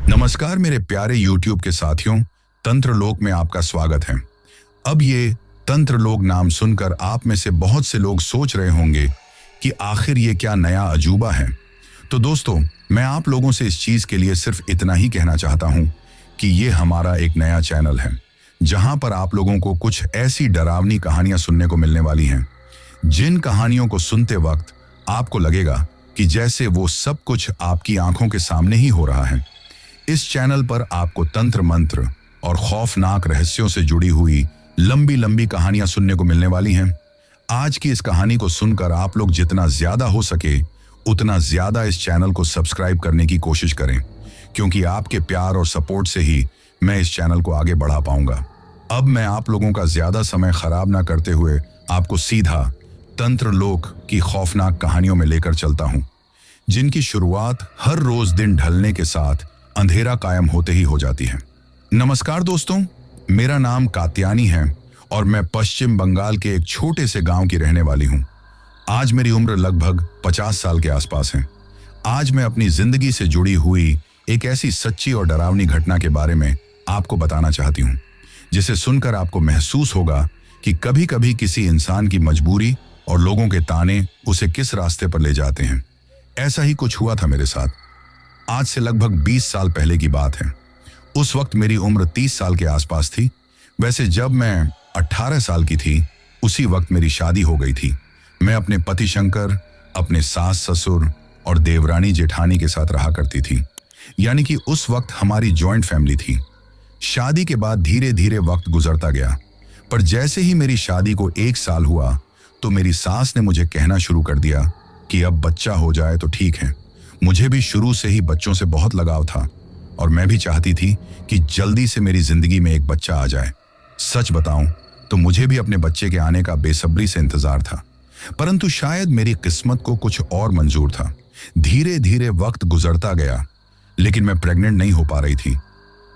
नमस्कार मेरे प्यारे YouTube के साथियों, तंत्र लोक में आपका स्वागत है। अब ये तंत्र लोक नाम सुनकर आप में से बहुत से लोग सोच रहे होंगे कि आखिर ये क्या नया अजूबा है। तो दोस्तों, मैं आप लोगों से इस चीज के लिए सिर्फ इतना ही कहना चाहता हूं कि ये हमारा एक नया चैनल है, जहां पर आप लोगों को कुछ ऐसी डरावनी कहानियां सुनने को मिलने वाली हैं, जिन कहानियों को सुनते वक्त आपको लगेगा कि जैसे वो सब कुछ आपकी आंखों के सामने ही हो रहा है। इस चैनल पर आपको तंत्र मंत्र और खौफनाक रहस्यों से जुड़ी हुई लंबी लंबी कहानियां सुनने को मिलने वाली हैं। आज की इस कहानी को सुनकर आप लोग जितना ज्यादा हो सके उतना ज्यादा इस चैनल को सब्सक्राइब करने की कोशिश करें, क्योंकि आपके प्यार और सपोर्ट से ही मैं इस चैनल को आगे बढ़ा पाऊंगा। अब मैं आप लोगों का ज्यादा समय खराब ना करते हुए आपको सीधा तंत्र लोक की खौफनाक कहानियों में लेकर चलता हूं, जिनकी शुरुआत हर रोज दिन ढलने के साथ अंधेरा कायम होते ही हो जाती है। नमस्कार दोस्तों, मेरा नाम कात्यानी है और मैं पश्चिम बंगाल के एक छोटे से गांव की रहने वाली हूं। आज मेरी उम्र लगभग 50 साल के आसपास है। आज मैं अपनी जिंदगी से जुड़ी हुई एक ऐसी सच्ची और डरावनी घटना के बारे में आपको बताना चाहती हूं, जिसे सुनकर आपको महसूस होगा कि कभी कभी किसी इंसान की मजबूरी और लोगों के ताने उसे किस रास्ते पर ले जाते हैं। ऐसा ही कुछ हुआ था मेरे साथ। आज से लगभग 20 साल पहले की बात है। उस वक्त मेरी उम्र 30 साल के आसपास थी। वैसे जब मैं 18 साल की थी, उसी वक्त मेरी शादी हो गई थी। मैं अपने पति शंकर, अपने सास ससुर और देवरानी जेठानी के साथ रहा करती थी, यानी कि उस वक्त हमारी जॉइंट फैमिली थी। शादी के बाद धीरे धीरे वक्त गुजरता गया, पर जैसे ही मेरी शादी को 1 साल हुआ तो मेरी सास ने मुझे कहना शुरू कर दिया कि अब बच्चा हो जाए तो ठीक है। मुझे भी शुरू से ही बच्चों से बहुत लगाव था और मैं भी चाहती थी कि जल्दी से मेरी जिंदगी में एक बच्चा आ जाए। सच बताऊं तो मुझे भी अपने बच्चे के आने का बेसब्री से इंतजार था, परंतु शायद मेरी किस्मत को कुछ और मंजूर था। धीरे धीरे वक्त गुजरता गया, लेकिन मैं प्रेग्नेंट नहीं हो पा रही थी।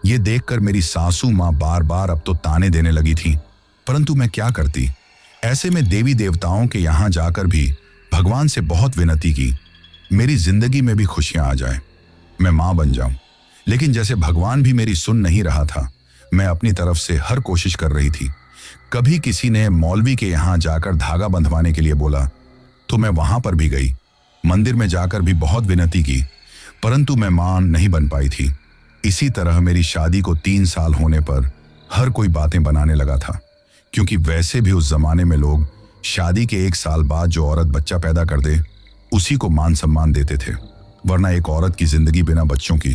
ये देखकर मेरी सासू माँ बार बार अब तो ताने देने लगी थी, परंतु मैं क्या करती। ऐसे में देवी देवताओं के यहाँ जाकर भी भगवान से बहुत विनती की, मेरी जिंदगी में भी खुशियां आ जाए, मैं मां बन जाऊं। लेकिन जैसे भगवान भी मेरी सुन नहीं रहा था, मैं अपनी तरफ से हर कोशिश कर रही थी। कभी किसी ने मौलवी के यहाँ जाकर धागा बंधवाने के लिए बोला तो मैं वहां पर भी गई। मंदिर में जाकर भी बहुत विनती की, परंतु मैं मां नहीं बन पाई थी। इसी तरह मेरी शादी को 3 साल होने पर हर कोई बातें बनाने लगा था, क्योंकि वैसे भी उस जमाने में लोग शादी के 1 साल बाद जो औरत बच्चा पैदा कर दे उसी को मान सम्मान देते थे, वरना एक औरत की जिंदगी बिना बच्चों की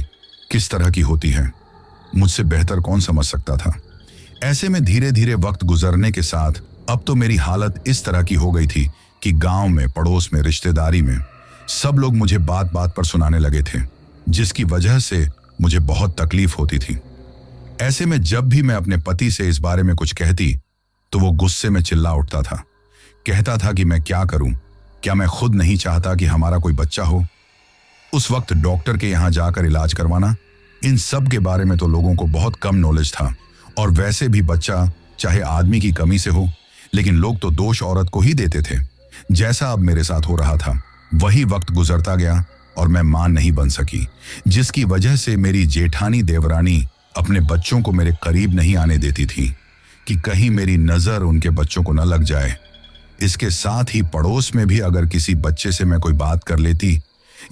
किस तरह की होती है, मुझसे बेहतर कौन समझ सकता था। ऐसे में धीरे धीरे वक्त गुजरने के साथ अब तो मेरी हालत इस तरह की हो गई थी कि गांव में, पड़ोस में, रिश्तेदारी में सब लोग मुझे बात बात पर सुनाने लगे थे, जिसकी वजह से मुझे बहुत तकलीफ होती थी। ऐसे में जब भी मैं अपने पति से इस बारे में कुछ कहती तो वो गुस्से में चिल्ला उठता था। कहता था कि मैं क्या करूं, क्या मैं खुद नहीं चाहता कि हमारा कोई बच्चा हो। उस वक्त डॉक्टर के यहाँ जाकर इलाज करवाना, इन सब के बारे में तो लोगों को बहुत कम नॉलेज था, और वैसे भी बच्चा चाहे आदमी की कमी से हो, लेकिन लोग तो दोष औरत को ही देते थे। जैसा अब मेरे साथ हो रहा था, वही वक्त गुजरता गया और मैं मां नहीं बन सकी, जिसकी वजह से मेरी जेठानी देवरानी अपने बच्चों को मेरे करीब नहीं आने देती थी कि कहीं मेरी नजर उनके बच्चों को न लग जाए। इसके साथ ही पड़ोस में भी अगर किसी बच्चे से मैं कोई बात कर लेती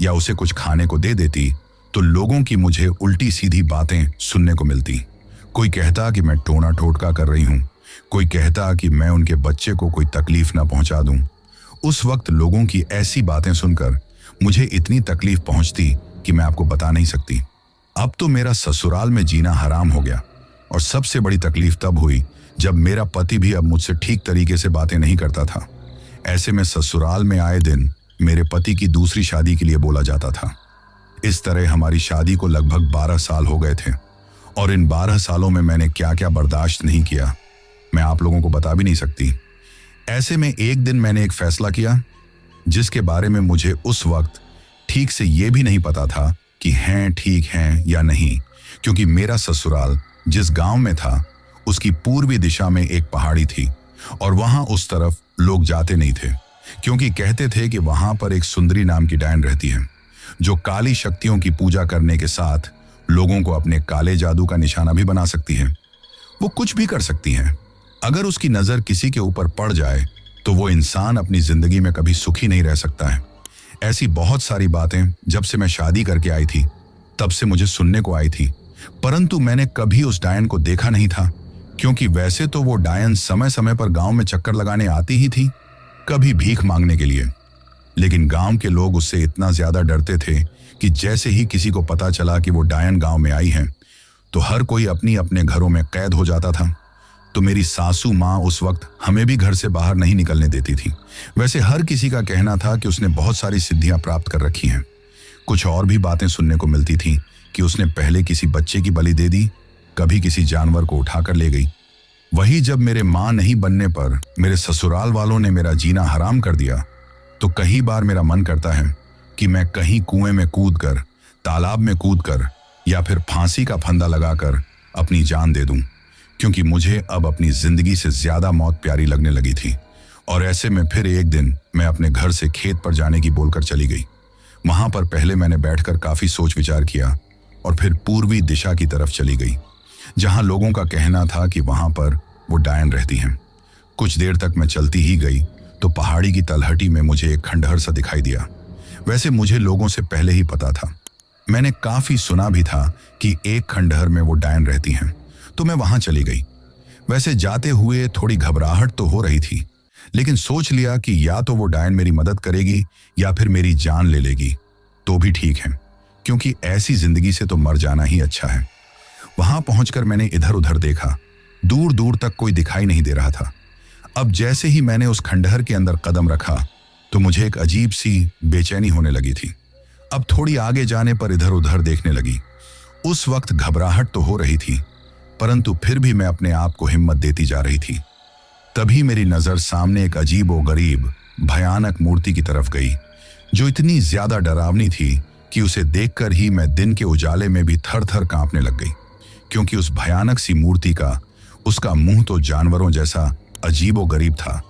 या उसे कुछ खाने को दे देती तो लोगों की मुझे उल्टी सीधी बातें सुनने को मिलती। कोई कहता कि मैं टोना टोटका कर रही हूँ, कोई कहता कि मैं उनके बच्चे को कोई तकलीफ ना पहुंचा दूं। उस वक्त लोगों की ऐसी बातें सुनकर मुझे इतनी तकलीफ पहुंचती कि मैं आपको बता नहीं सकती। अब तो मेरा ससुराल में जीना हराम हो गया, और सबसे बड़ी तकलीफ तब हुई जब मेरा पति भी अब मुझसे ठीक तरीके से बातें नहीं करता था। ऐसे में ससुराल में आए दिन मेरे पति की दूसरी शादी के लिए बोला जाता था। इस तरह हमारी शादी को लगभग 12 साल हो गए थे, और इन 12 सालों में मैंने क्या क्या बर्दाश्त नहीं किया, मैं आप लोगों को बता भी नहीं सकती। ऐसे में एक दिन मैंने एक फैसला किया, जिसके बारे में मुझे उस वक्त ठीक से ये भी नहीं पता था कि हैं ठीक हैं या नहीं, क्योंकि मेरा ससुराल जिस गांव में था उसकी पूर्वी दिशा में एक पहाड़ी थी, और वहां उस तरफ लोग जाते नहीं थे, क्योंकि कहते थे कि वहां पर एक सुंदरी नाम की डायन रहती है, जो काली शक्तियों की पूजा करने के साथ लोगों को अपने काले जादू का निशाना भी बना सकती है। वो कुछ भी कर सकती हैं। अगर उसकी नजर किसी के ऊपर पड़ जाए तो वो इंसान अपनी जिंदगी में कभी सुखी नहीं रह सकता है। ऐसी बहुत सारी बातें जब से मैं शादी करके आई थी तब से मुझे सुनने को आई थी, परंतु मैंने कभी उस डायन को देखा नहीं था, क्योंकि वैसे तो वो डायन समय समय पर गांव में चक्कर लगाने आती ही थी, कभी भीख मांगने के लिए। लेकिन गांव के लोग उससे इतना ज्यादा डरते थे कि जैसे ही किसी को पता चला कि वो डायन गांव में आई है तो हर कोई अपनी अपने घरों में कैद हो जाता था। तो मेरी सासू माँ उस वक्त हमें भी घर से बाहर नहीं निकलने देती थी। वैसे हर किसी का कहना था कि उसने बहुत सारी सिद्धियां प्राप्त कर रखी हैं। कुछ और भी बातें सुनने को मिलती थी कि उसने पहले किसी बच्चे की बलि दे दी, कभी किसी जानवर को उठाकर ले गई। वही जब मेरे माँ नहीं बनने पर मेरे ससुराल वालों ने मेरा जीना हराम कर दिया तो कई बार मेरा मन करता है कि मैं कहीं कुएं में कूदकर, तालाब में कूदकर या फिर फांसी का फंदा लगाकर अपनी जान दे दूं, क्योंकि मुझे अब अपनी जिंदगी से ज्यादा मौत प्यारी लगने लगी थी। और ऐसे में फिर एक दिन मैं अपने घर से खेत पर जाने की बोलकर चली गई। वहां पर पहले मैंने बैठकर काफी सोच विचार किया और फिर पूर्वी दिशा की तरफ चली गई, जहां लोगों का कहना था कि वहां पर वो डायन रहती हैं। कुछ देर तक मैं चलती ही गई तो पहाड़ी की तलहटी में मुझे एक खंडहर सा दिखाई दिया। वैसे मुझे लोगों से पहले ही पता था, मैंने काफी सुना भी था कि एक खंडहर में वो डायन रहती हैं, तो मैं वहां चली गई। वैसे जाते हुए थोड़ी घबराहट तो हो रही थी, लेकिन सोच लिया कि या तो वो डायन मेरी मदद करेगी या फिर मेरी जान ले लेगी, तो भी ठीक है, क्योंकि ऐसी जिंदगी से तो मर जाना ही अच्छा है। वहां पहुंचकर मैंने इधर उधर देखा, दूर दूर तक कोई दिखाई नहीं दे रहा था। अब जैसे ही मैंने उस खंडहर के अंदर कदम रखा तो मुझे एक अजीब सी बेचैनी होने लगी थी। अब थोड़ी आगे जाने पर इधर उधर देखने लगी। उस वक्त घबराहट तो हो रही थी, परंतु फिर भी मैं अपने आप को हिम्मत देती जा रही थी। तभी मेरी नजर सामने एक अजीब व गरीब भयानक मूर्ति की तरफ गई, जो इतनी ज्यादा डरावनी थी कि उसे देखकर ही मैं दिन के उजाले में भी थर थर कांपने लग गई, क्योंकि उस भयानक सी मूर्ति का उसका मुंह तो जानवरों जैसा अजीब व गरीब था,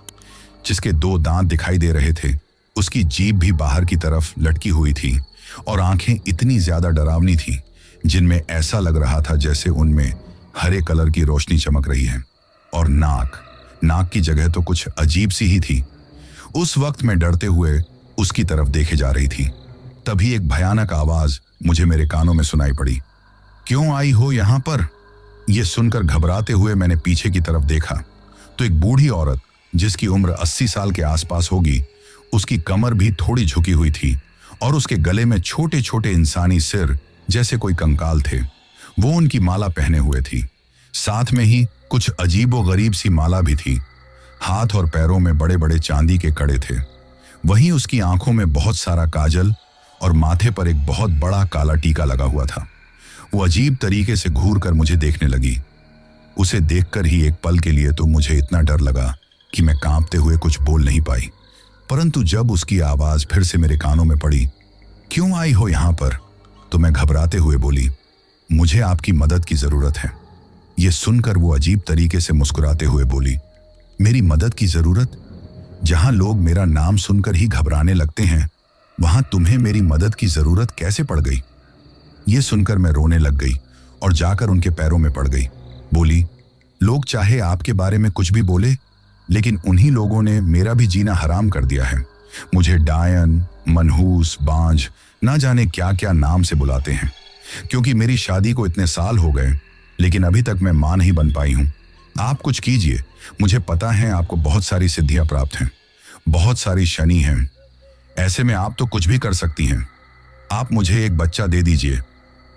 जिसके 2 दांत दिखाई दे रहे थे। उसकी जीभ भी बाहर की तरफ लटकी हुई थी और आंखें इतनी ज्यादा डरावनी थी जिनमें ऐसा लग रहा था जैसे उनमें हरे कलर की रोशनी चमक रही है। और नाक की जगह तो कुछ अजीब सी ही थी। उस वक्त मैं डरते हुए उसकी तरफ देखे जा रही थी। तभी एक भयानक आवाज मुझे मेरे कानों में सुनाई पड़ी, क्यों आई हो यहां पर? यह सुनकर घबराते हुए मैंने पीछे की तरफ देखा तो एक बूढ़ी औरत जिसकी उम्र 80 साल के आसपास होगी, उसकी कमर भी थोड़ी झुकी हुई थी और उसके गले में छोटे छोटे इंसानी सिर जैसे कोई कंकाल थे। वो उनकी माला पहने हुए थी, साथ में ही कुछ अजीबो गरीब सी माला भी थी। हाथ और पैरों में बड़े बड़े चांदी के कड़े थे। वहीं उसकी आंखों में बहुत सारा काजल और माथे पर एक बहुत बड़ा काला टीका लगा हुआ था। वो अजीब तरीके से घूर कर मुझे देखने लगी। उसे देखकर ही एक पल के लिए तो मुझे इतना डर लगा कि मैं कांपते हुए कुछ बोल नहीं पाई, परंतु जब उसकी आवाज फिर से मेरे कानों में पड़ी, क्यों आई हो यहां पर, तो मैं घबराते हुए बोली, मुझे आपकी मदद की जरूरत है। यह सुनकर वो अजीब तरीके से मुस्कुराते हुए बोली, मेरी मदद की जरूरत? जहां लोग मेरा नाम सुनकर ही घबराने लगते हैं, वहां तुम्हें मेरी मदद की जरूरत कैसे पड़ गई? यह सुनकर मैं रोने लग गई और जाकर उनके पैरों में पड़ गई। बोली, लोग चाहे आपके बारे में कुछ भी बोले, लेकिन उन्हीं लोगों ने मेरा भी जीना हराम कर दिया है। मुझे डायन, मनहूस, बांझ, ना जाने क्या क्या नाम से बुलाते हैं, क्योंकि मेरी शादी को इतने साल हो गए लेकिन अभी तक मैं मां नहीं बन पाई हूं। आप कुछ कीजिए, मुझे पता है आपको बहुत सारी सिद्धियां प्राप्त हैं, बहुत सारी शनि हैं, ऐसे में आप तो कुछ भी कर सकती हैं। आप मुझे एक बच्चा दे दीजिए,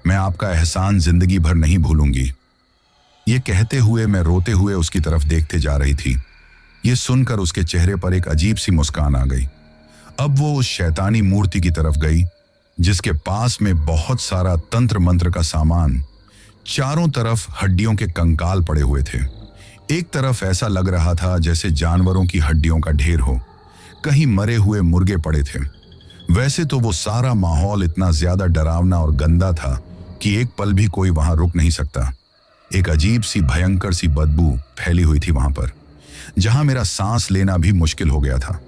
मैं आपका एहसान जिंदगी भर नहीं भूलूंगी। ये कहते हुए मैं रोते हुए उसकी तरफ देखते जा रही थी। ये सुनकर उसके चेहरे पर एक अजीब सी मुस्कान आ गई। अब वो उस शैतानी मूर्ति की तरफ गई जिसके पास में बहुत सारा तंत्र मंत्र का सामान, चारों तरफ हड्डियों के कंकाल पड़े हुए थे। एक तरफ ऐसा लग रहा था जैसे जानवरों की हड्डियों का ढेर हो, कहीं मरे हुए मुर्गे पड़े थे। वैसे तो वो सारा माहौल इतना ज्यादा डरावना और गंदा था कि एक पल भी कोई वहां रुक नहीं सकता। एक अजीब सी भयंकर सी बदबू फैली हुई थी वहां पर, जहां मेरा सांस लेना भी मुश्किल हो गया था।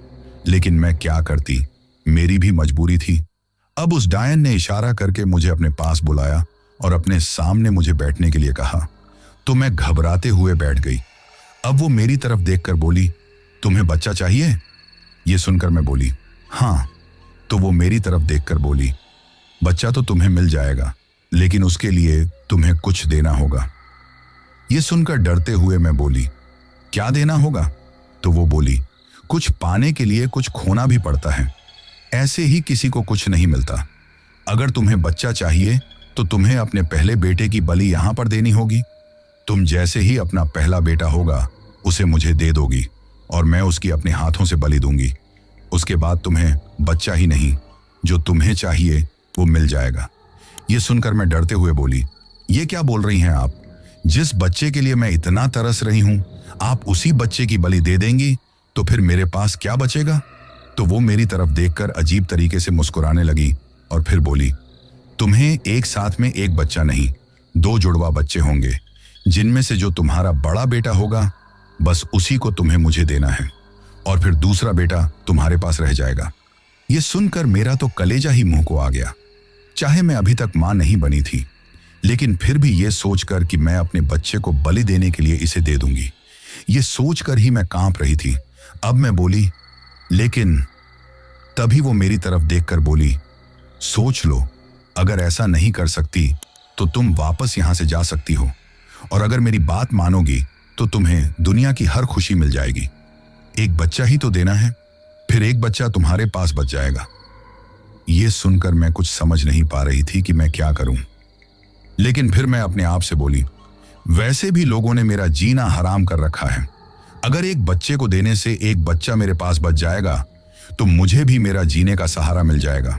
लेकिन मैं क्या करती, मेरी भी मजबूरी थी। अब उस डायन ने इशारा करके मुझे अपने पास बुलाया और अपने सामने मुझे बैठने के लिए कहा तो मैं घबराते हुए बैठ गई। अब वो मेरी तरफ देखकर बोली, तुम्हें बच्चा चाहिए? ये सुनकर मैं बोली, हाँ। तो वो मेरी तरफ देखकर बोली, बच्चा तो तुम्हें मिल जाएगा, लेकिन उसके लिए तुम्हें कुछ देना होगा। ये सुनकर डरते हुए मैं बोली, क्या देना होगा? तो वो बोली, कुछ पाने के लिए कुछ खोना भी पड़ता है, ऐसे ही किसी को कुछ नहीं मिलता। अगर तुम्हें बच्चा चाहिए तो तुम्हें अपने पहले बेटे की बलि यहां पर देनी होगी। तुम जैसे ही अपना पहला बेटा होगा उसे मुझे दे दोगी और मैं उसकी अपने हाथों से बलि दूंगी। उसके बाद तुम्हें बच्चा ही नहीं, जो तुम्हें चाहिए वो मिल जाएगा। ये सुनकर मैं डरते हुए बोली, ये क्या बोल रही हैं आप? जिस बच्चे के लिए मैं इतना तरस रही हूं, आप उसी बच्चे की बलि दे देंगी तो फिर मेरे पास क्या बचेगा? तो वो मेरी तरफ देखकर अजीब तरीके से मुस्कुराने लगी और फिर बोली, तुम्हें एक साथ में एक बच्चा नहीं, 2 जुड़वा बच्चे होंगे, जिनमें से जो तुम्हारा बड़ा बेटा होगा बस उसी को तुम्हें मुझे देना है और फिर दूसरा बेटा तुम्हारे पास रह जाएगा। ये सुनकर मेरा तो कलेजा ही मुंह को आ गया। चाहे मैं अभी तक मां नहीं बनी थी, लेकिन फिर भी ये सोचकर कि मैं अपने बच्चे को बलि देने के लिए इसे दे दूंगी, ये सोचकर ही मैं कांप रही थी। अब मैं बोली, लेकिन तभी वो मेरी तरफ देखकर बोली, सोच लो, अगर ऐसा नहीं कर सकती तो तुम वापस यहां से जा सकती हो, और अगर मेरी बात मानोगी तो तुम्हें दुनिया की हर खुशी मिल जाएगी। एक बच्चा ही तो देना है, फिर एक बच्चा तुम्हारे पास बच जाएगा। ये सुनकर मैं कुछ समझ नहीं पा रही थी कि मैं क्या करूं, लेकिन फिर मैं अपने आप से बोली, वैसे भी लोगों ने मेरा जीना हराम कर रखा है। अगर एक बच्चे को देने से एक बच्चा मेरे पास बच जाएगा तो मुझे भी मेरा जीने का सहारा मिल जाएगा।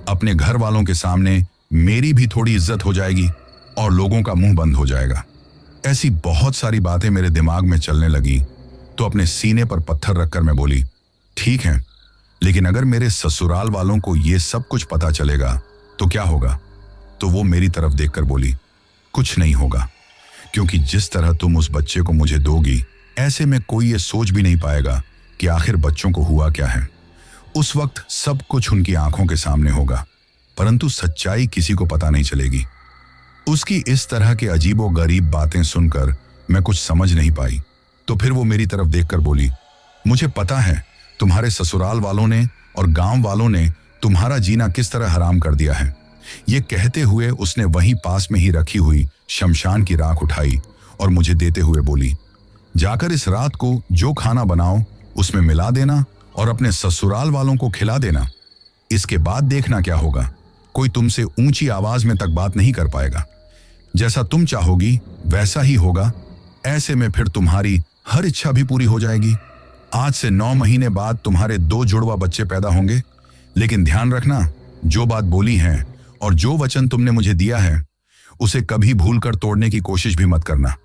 अपने घर वालों के सामने मेरी भी थोड़ी इज्जत हो जाएगी और लोगों का मुंह बंद हो जाएगा। ऐसी बहुत सारी बातें मेरे दिमाग में चलने लगी तो अपने सीने पर पत्थर रखकर मैं बोली, ठीक है, लेकिन अगर मेरे ससुराल वालों को ये सब कुछ पता चलेगा तो क्या होगा? तो वो मेरी तरफ देखकर बोली, कुछ नहीं होगा, क्योंकि जिस तरह तुम उस बच्चे को मुझे दोगी, ऐसे में कोई ये सोच भी नहीं पाएगा कि आखिर बच्चों को हुआ क्या है। उस वक्त सब कुछ उनकी आंखों के सामने होगा, परंतु सच्चाई किसी को पता नहीं चलेगी। उसकी इस तरह के अजीबोगरीब बातें सुनकर मैं कुछ समझ नहीं पाई। तो फिर वो मेरी तरफ देखकर बोली, मुझे पता है तुम्हारे ससुराल वालों ने और गांव वालों ने तुम्हारा जीना किस तरह हराम कर दिया है। ये कहते हुए उसने वहीं पास में ही रखी हुई शमशान की राख उठाई और मुझे देते हुए बोली, जाकर इस रात को जो खाना बनाओ उसमें मिला देना और अपने ससुराल वालों को खिला देना। इसके बाद देखना क्या होगा, कोई तुमसे ऊंची आवाज में तक बात नहीं कर पाएगा। जैसा तुम चाहोगी वैसा ही होगा। ऐसे में फिर तुम्हारी हर इच्छा भी पूरी हो जाएगी। आज से 9 महीने बाद तुम्हारे 2 जुड़वा बच्चे पैदा होंगे, लेकिन ध्यान रखना, जो बात बोली है और जो वचन तुमने मुझे दिया है उसे कभी भूलकर तोड़ने की कोशिश भी मत करना,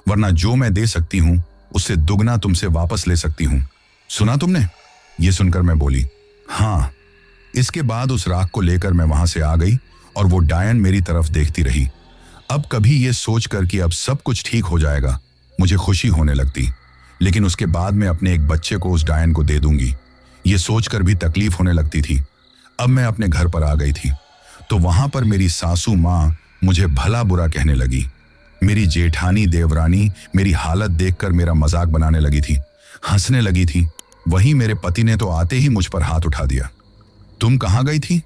वरना जो मैं दे सकती हूं उससे दुगना तुमसे वापस ले सकती हूं। सुना तुमने? ये सुनकर मैं बोली, हाँ। इसके बाद उस राख को लेकर मैं वहां से आ गई और वो डायन मेरी तरफ देखती रही। अब कभी ये सोचकर कि अब सब कुछ ठीक हो जाएगा मुझे खुशी होने लगती, लेकिन उसके बाद मैं अपने एक बच्चे को उस डायन को दे दूंगी, ये सोचकर भी तकलीफ होने लगती थी। अब मैं अपने घर पर आ गई थी तो वहां पर मेरी सासू माँ मुझे भला बुरा कहने लगी। मेरी जेठानी देवरानी मेरी हालत देखकर मेरा मजाक बनाने लगी थी, हंसने लगी थी। वहीं मेरे पति ने तो आते ही मुझ पर हाथ उठा दिया। तुम कहाँ गई थी?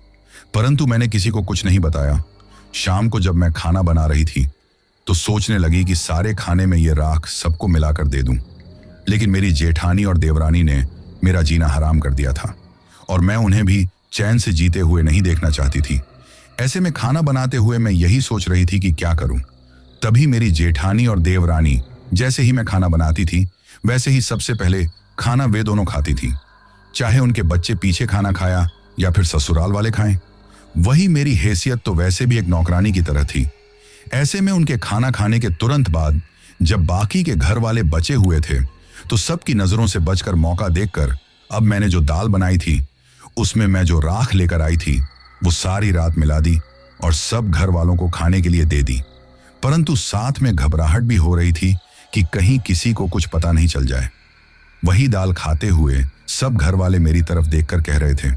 परंतु मैंने किसी को कुछ नहीं बताया। शाम को जब मैं खाना बना रही थी तो सोचने लगी कि सारे खाने में ये राख सबको मिलाकर दे दूं, लेकिन मेरी जेठानी और देवरानी ने मेरा जीना हराम कर दिया था और मैं उन्हें भी चैन से जीते हुए नहीं देखना चाहती थी। ऐसे में खाना बनाते हुए मैं यही सोच रही थी कि क्या करूं। तभी मेरी जेठानी और देवरानी, जैसे ही मैं खाना बनाती थी वैसे ही सबसे पहले खाना वे दोनों खाती थी, चाहे उनके बच्चे पीछे खाना खाया या फिर ससुराल वाले खाएं। वही मेरी हैसियत तो वैसे भी एक नौकरानी की तरह थी। ऐसे में उनके खाना खाने के तुरंत बाद जब बाकी के घर वाले बचे हुए थे तो सबकी नजरों से बचकर मौका देखकर अब मैंने जो दाल बनाई थी उसमें मैं जो राख लेकर आई थी वो सारी रात मिला दी और सब घर वालों को खाने के लिए दे दी। परंतु साथ में घबराहट भी हो रही थी कि कहीं किसी को कुछ पता नहीं चल जाए। वही दाल खाते हुए सब घर वाले मेरी तरफ देखकर कह रहे थे,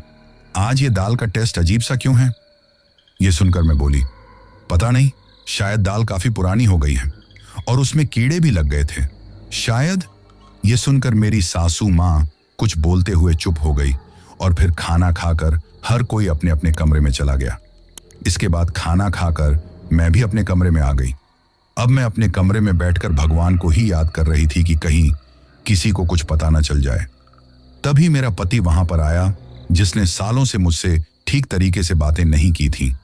आज ये दाल का टेस्ट अजीब सा क्यों है? ये सुनकर मैं बोली, पता नहीं, शायद दाल काफी पुरानी हो गई है और उसमें कीड़े भी लग गए थे। शायद। ये सुनकर मेरी सासू माँ कुछ बोलते हुए चुप हो गई और फिर खाना खाकर हर कोई अपने अपने कमरे में चला गया। इसके बाद खाना खाकर मैं भी अपने कमरे में आ गई। अब मैं अपने कमरे में बैठकर भगवान को ही याद कर रही थी कि कहीं किसी को कुछ पता न चल जाए। तभी मेरा पति वहां पर आया, जिसने सालों से मुझसे ठीक तरीके से बातें नहीं की थी।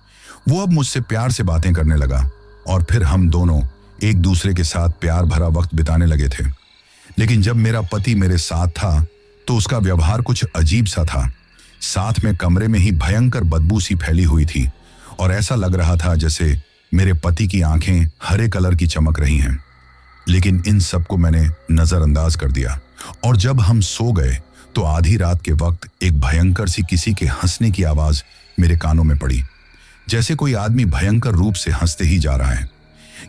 वो अब मुझसे प्यार से बातें करने लगा और फिर हम दोनों एक दूसरे के साथ प्यार भरा वक्त बिताने लगे थे। लेकिन जब मेरा पति मेरे साथ था तो उसका व्यवहार कुछ अजीब सा था। साथ में कमरे में ही भयंकर बदबू सी फैली हुई थी और ऐसा लग रहा था जैसे मेरे पति की आंखें हरे कलर की चमक रही हैं। लेकिन इन सबको मैंने नजरअंदाज कर दिया और जब हम सो गए तो आधी रात के वक्त एक भयंकर सी किसी के हंसने की आवाज मेरे कानों में पड़ी, जैसे कोई आदमी भयंकर रूप से हंसते ही जा रहा है।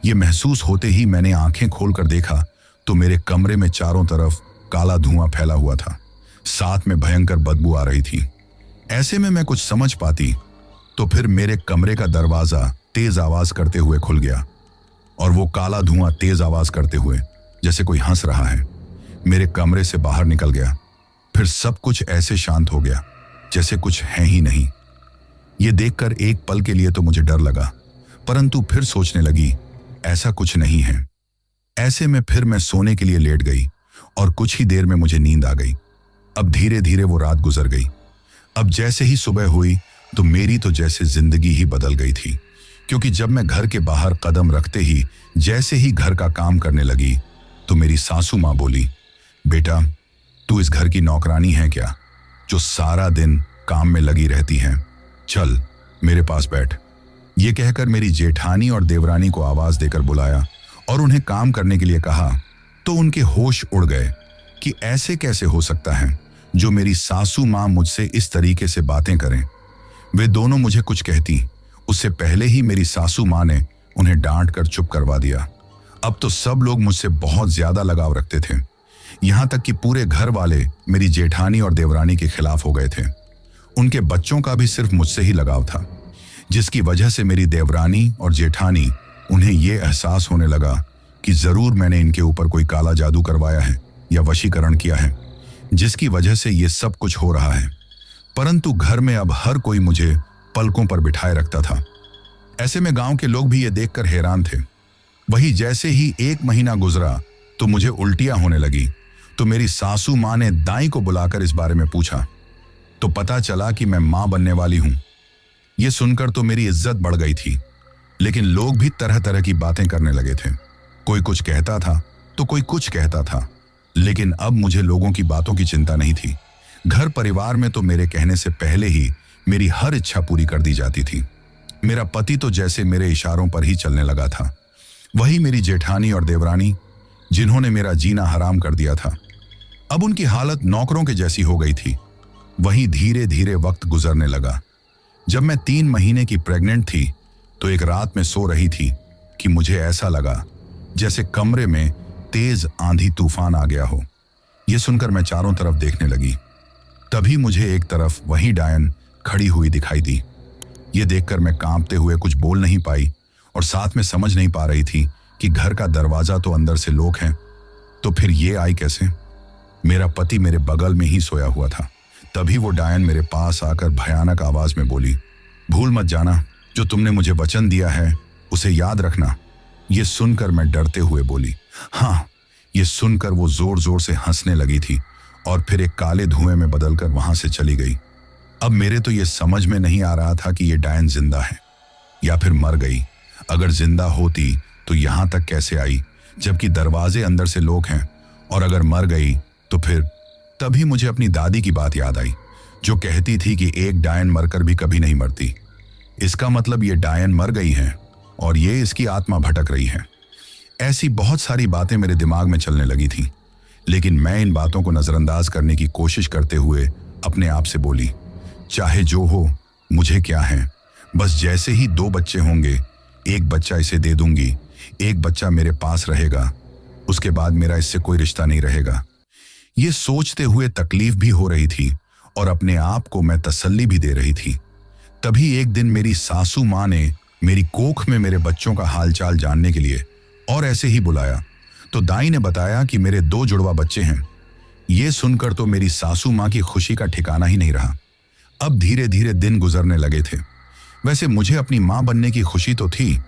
यह महसूस होते ही मैंने आंखें खोलकर देखा तो मेरे कमरे में चारों तरफ काला धुआं फैला हुआ था, साथ में भयंकर बदबू आ रही थी। ऐसे में मैं कुछ समझ पाती तो फिर मेरे कमरे का दरवाजा तेज आवाज करते हुए खुल गया और वो काला धुआं तेज आवाज करते हुए जैसे कोई हंस रहा है मेरे कमरे से बाहर निकल गया। फिर सब कुछ ऐसे शांत हो गया जैसे कुछ है ही नहीं। ये देखकर एक पल के लिए तो मुझे डर लगा, परंतु फिर सोचने लगी ऐसा कुछ नहीं है। ऐसे में फिर मैं सोने के लिए लेट गई और कुछ ही देर में मुझे नींद आ गई। अब धीरे धीरे वो रात गुजर गई। अब जैसे ही सुबह हुई तो मेरी तो जैसे जिंदगी ही बदल गई थी, क्योंकि जब मैं घर के बाहर कदम रखते ही जैसे ही घर का काम करने लगी तो मेरी सासू माँ बोली, बेटा तू इस घर की नौकरानी है क्या, जो सारा दिन काम में लगी रहती है? चल मेरे पास बैठ। ये कहकर मेरी जेठानी और देवरानी को आवाज देकर बुलाया और उन्हें काम करने के लिए कहा तो उनके होश उड़ गए कि ऐसे कैसे हो सकता है जो मेरी सासू माँ मुझसे इस तरीके से बातें करें। वे दोनों मुझे कुछ कहती उससे पहले ही मेरी सासू माँ ने उन्हें डांट कर चुप करवा दिया। अब तो सब लोग मुझसे बहुत ज्यादा लगाव रखते थे, यहां तक कि पूरे घर वाले मेरी जेठानी और देवरानी के खिलाफ हो गए थे। उनके बच्चों का भी सिर्फ मुझसे ही लगाव था, जिसकी वजह से मेरी देवरानी और जेठानी उन्हें यह एहसास होने लगा कि जरूर मैंने इनके ऊपर कोई काला जादू करवाया है या वशीकरण किया है, जिसकी वजह से ये सब कुछ हो रहा है। परंतु घर में अब हर कोई मुझे पलकों पर बिठाए रखता था। ऐसे में गांव के लोग भी ये देखकर हैरान थे। वही जैसे ही एक महीना गुजरा तो मुझे उल्टियां होने लगी, तो मेरी सासू माँ ने दाई को बुलाकर इस बारे में पूछा तो पता चला कि मैं माँ बनने वाली हूं। ये सुनकर तो मेरी इज्जत बढ़ गई थी, लेकिन लोग भी तरह तरह की बातें करने लगे थे। कोई कुछ कहता था तो कोई कुछ कहता था, लेकिन अब मुझे लोगों की बातों की चिंता नहीं थी। घर परिवार में तो मेरे कहने से पहले ही मेरी हर इच्छा पूरी कर दी जाती थी। मेरा पति तो जैसे मेरे इशारों पर ही चलने लगा था। वही मेरी जेठानी और देवरानी, जिन्होंने मेरा जीना हराम कर दिया था, अब उनकी हालत नौकरों के जैसी हो गई थी। वहीं धीरे धीरे वक्त गुजरने लगा। जब मैं 3 महीने की प्रेग्नेंट थी तो एक रात में सो रही थी कि मुझे ऐसा लगा जैसे कमरे में तेज आंधी तूफान आ गया हो। यह सुनकर मैं चारों तरफ देखने लगी। तभी मुझे एक तरफ वही डायन खड़ी हुई दिखाई दी। यह देखकर मैं कांपते हुए कुछ बोल नहीं पाई और साथ में समझ नहीं पा रही थी कि घर का दरवाजा तो अंदर से लॉक है, तो फिर ये आई कैसे? मेरा पति मेरे बगल में ही सोया हुआ था। तभी वो डायन मेरे पास आकर भयानक आवाज में बोली, भूल मत जाना, जो तुमने मुझे वचन दिया है उसे याद रखना। ये सुनकर मैं डरते हुए बोली, हाँ। ये सुनकर वो जोर जोर से हंसने लगी थी और फिर एक काले धुएं में बदलकर वहां से चली गई। अब मेरे तो ये समझ में नहीं आ रहा था कि ये डायन जिंदा है या फिर मर गई। अगर जिंदा होती तो यहां तक कैसे आई, जबकि दरवाजे अंदर से लॉक हैं, और अगर मर गई तो फिर? तभी मुझे अपनी दादी की बात याद आई, जो कहती थी कि एक डायन मरकर भी कभी नहीं मरती। इसका मतलब ये डायन मर गई है और ये इसकी आत्मा भटक रही है। ऐसी बहुत सारी बातें मेरे दिमाग में चलने लगी थी, लेकिन मैं इन बातों को नजरअंदाज करने की कोशिश करते हुए अपने आप से बोली, चाहे जो हो मुझे क्या है, बस जैसे ही 2 बच्चे होंगे, एक बच्चा इसे दे दूंगी, एक बच्चा मेरे पास रहेगा, उसके बाद मेरा इससे कोई रिश्ता नहीं रहेगा। ये सोचते हुए तकलीफ भी हो रही थी और अपने आप को मैं तसल्ली भी दे रही थी। तभी एक दिन मेरी सासू माँ ने मेरी कोख में मेरे बच्चों का हालचाल जानने के लिए और ऐसे ही बुलाया तो दाई ने बताया कि मेरे 2 जुड़वा बच्चे हैं। ये सुनकर तो मेरी सासू माँ की खुशी का ठिकाना ही नहीं रहा। अब धीरे धीरे दिन गुजरने लगे थे। वैसे मुझे अपनी माँ बनने की खुशी तो थी,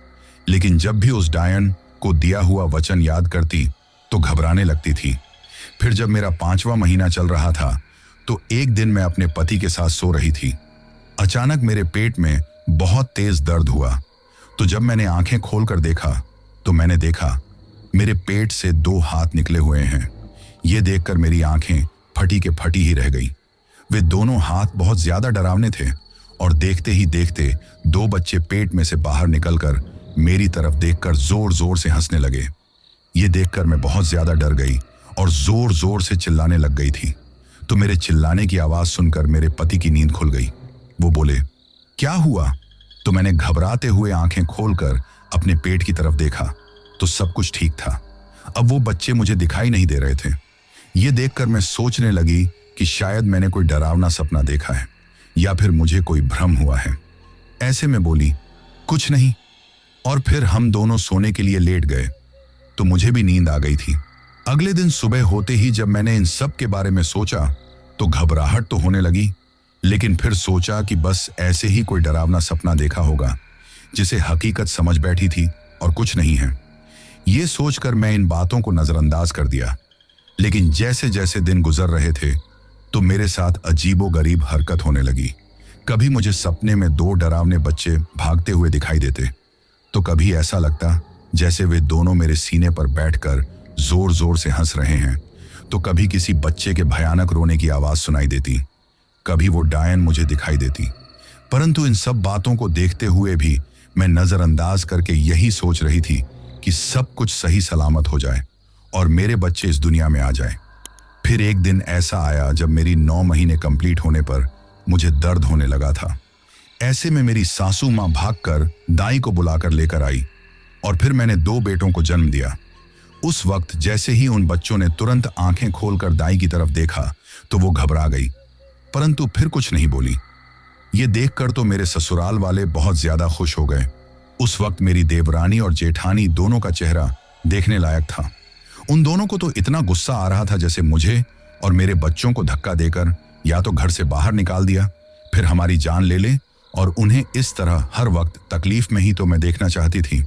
लेकिन जब भी उस डायन को दिया हुआ वचन याद करती तो घबराने लगती थी। फिर जब मेरा 5वां महीना चल रहा था तो एक दिन मैं अपने पति के साथ सो रही थी। अचानक मेरे पेट में बहुत तेज दर्द हुआ। तो जब मैंने आंखें खोलकर देखा तो मैंने देखा मेरे पेट से 2 हाथ निकले हुए हैं। ये देखकर मेरी आंखें फटी के फटी ही रह गई। वे दोनों हाथ बहुत ज्यादा डरावने थे और देखते ही देखते 2 बच्चे पेट में से बाहर निकलकर मेरी तरफ देखकर जोर जोर से हंसने लगे। ये देखकर मैं बहुत ज्यादा डर गई और जोर जोर से चिल्लाने लग गई थी। तो मेरे चिल्लाने की आवाज सुनकर मेरे पति की नींद खुल गई। वो बोले, क्या हुआ? तो मैंने घबराते हुए आंखें खोलकर अपने पेट की तरफ देखा तो सब कुछ ठीक था। अब वो बच्चे मुझे दिखाई नहीं दे रहे थे। ये देखकर मैं सोचने लगी कि शायद मैंने कोई डरावना सपना देखा है या फिर मुझे कोई भ्रम हुआ है। ऐसे में बोली, कुछ नहीं। और फिर हम दोनों सोने के लिए लेट गए तो मुझे भी नींद आ गई थी। अगले दिन सुबह होते ही जब मैंने इन सब के बारे में सोचा तो घबराहट तो होने लगी, लेकिन फिर सोचा कि बस ऐसे ही कोई डरावना सपना देखा होगा जिसे हकीकत समझ बैठी थी और कुछ नहीं है। ये सोचकर मैं इन बातों को नजरअंदाज कर दिया। लेकिन जैसे जैसे दिन गुजर रहे थे तो मेरे साथ अजीबोगरीब हरकत होने लगी। कभी मुझे सपने में 2 डरावने बच्चे भागते हुए दिखाई देते तो कभी ऐसा लगता जैसे वे दोनों मेरे सीने पर बैठकर जोर जोर से हंस रहे हैं, तो कभी किसी बच्चे के भयानक रोने की आवाज सुनाई देती। कभी वो डायन मुझे दिखाई देती। परंतु इन सब बातों को देखते हुए भी मैं नजरअंदाज करके यही सोच रही थी कि सब कुछ सही सलामत हो जाए और मेरे बच्चे इस दुनिया में आ जाए। फिर एक दिन ऐसा आया जब मेरी 9 महीने कंप्लीट होने पर मुझे दर्द होने लगा था। ऐसे में मेरी सासू माँ भागकर दाई को बुलाकर लेकर आई और फिर मैंने 2 बेटों को जन्म दिया। उस वक्त जैसे ही उन बच्चों ने तुरंत आंखें खोलकर दाई की तरफ देखा तो वो घबरा गई, परंतु फिर कुछ नहीं बोली। ये देखकर तो मेरे ससुराल वाले बहुत ज्यादा खुश हो गए। उस वक्त मेरी देवरानी और जेठानी दोनों का चेहरा देखने लायक था। उन दोनों को तो इतना गुस्सा आ रहा था जैसे मुझे और मेरे बच्चों को धक्का देकर या तो घर से बाहर निकाल दिया, फिर हमारी जान ले ले, और उन्हें इस तरह हर वक्त तकलीफ में ही तो मैं देखना चाहती थी।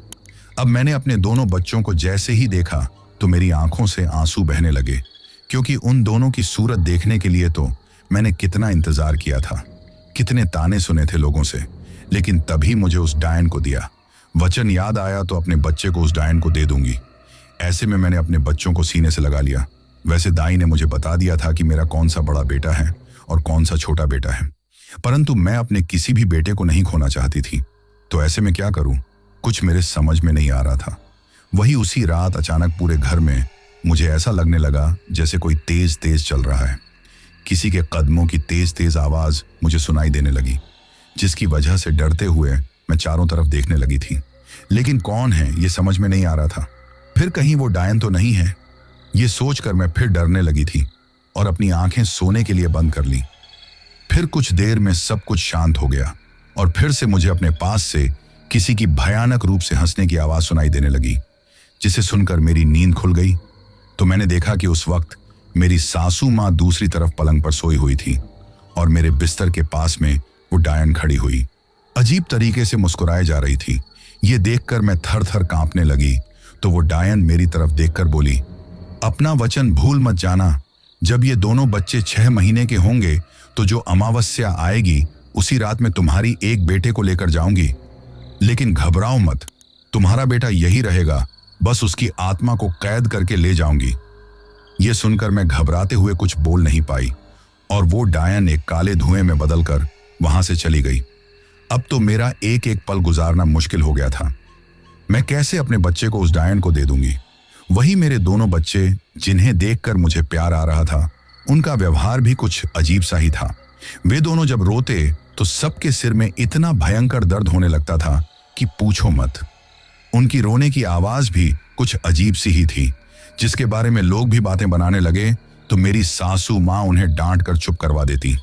अब मैंने अपने दोनों बच्चों को जैसे ही देखा तो मेरी आंखों से आंसू बहने लगे, क्योंकि उन दोनों की सूरत देखने के लिए तो मैंने कितना इंतजार किया था, कितने ताने सुने थे लोगों से, लेकिन तभी मुझे उस डायन को दिया। वचन याद आया तो अपने बच्चे को उस डायन को दे दूंगी। ऐसे में मैंने अपने बच्चों को सीने से लगा लिया। वैसे दाई ने मुझे बता दिया था कि मेरा कौन सा बड़ा बेटा है और कौन सा छोटा बेटा है, परंतु मैं अपने किसी भी बेटे को नहीं खोना चाहती थी। तो ऐसे में क्या करूं, कुछ मेरे समझ में नहीं आ रहा था। वही उसी रात अचानक पूरे घर में मुझे ऐसा लगने लगा जैसे कोई तेज तेज चल रहा है। किसी के कदमों की तेज तेज आवाज मुझे सुनाई देने लगी, जिसकी वजह से डरते हुए मैं चारों तरफ देखने लगी थी, लेकिन कौन है ये समझ में नहीं आ रहा था। फिर कहीं वो डायन तो नहीं है, ये सोचकर मैं फिर डरने लगी थी और अपनी आंखें सोने के लिए बंद कर ली। फिर कुछ देर में सब कुछ शांत हो गया और फिर से मुझे अपने पास से किसी की भयानक रूप से हंसने की आवाज सुनाई देने लगी, जिसे सुनकर मेरी नींद खुल गई। तो मैंने देखा कि उस वक्त मेरी सासू माँ दूसरी तरफ पलंग पर सोई हुई थी और मेरे बिस्तर के पास में वो डायन खड़ी हुई अजीब तरीके से मुस्कुराए जा रही थी। ये देखकर मैं थर थर कांपने लगी। तो वो डायन मेरी तरफ देखकर बोली, अपना वचन भूल मत जाना। जब ये दोनों बच्चे 6 महीने के होंगे तो जो अमावस्या आएगी उसी रात में तुम्हारी एक बेटे को लेकर जाऊंगी, लेकिन घबराओ मत, तुम्हारा बेटा यही रहेगा, बस उसकी आत्मा को कैद करके ले जाऊंगी। ये सुनकर मैं घबराते हुए कुछ बोल नहीं पाई और वो डायन एक काले धुएं में बदलकर वहां से चली गई। अब तो मेरा एक एक पल गुजारना मुश्किल हो गया था। मैं कैसे अपने बच्चे को उस डायन को दे दूंगी? वही मेरे दोनों बच्चे जिन्हें देखकर मुझे प्यार आ रहा था, उनका व्यवहार भी कुछ अजीब सा ही था। वे दोनों जब रोते तो सबके सिर में इतना भयंकर दर्द होने लगता था कि पूछो मत। उनकी रोने की आवाज भी कुछ अजीब सी ही थी, जिसके बारे में लोग भी बातें बनाने लगे तो मेरी सासू माँ उन्हें डांट कर चुप करवा देती,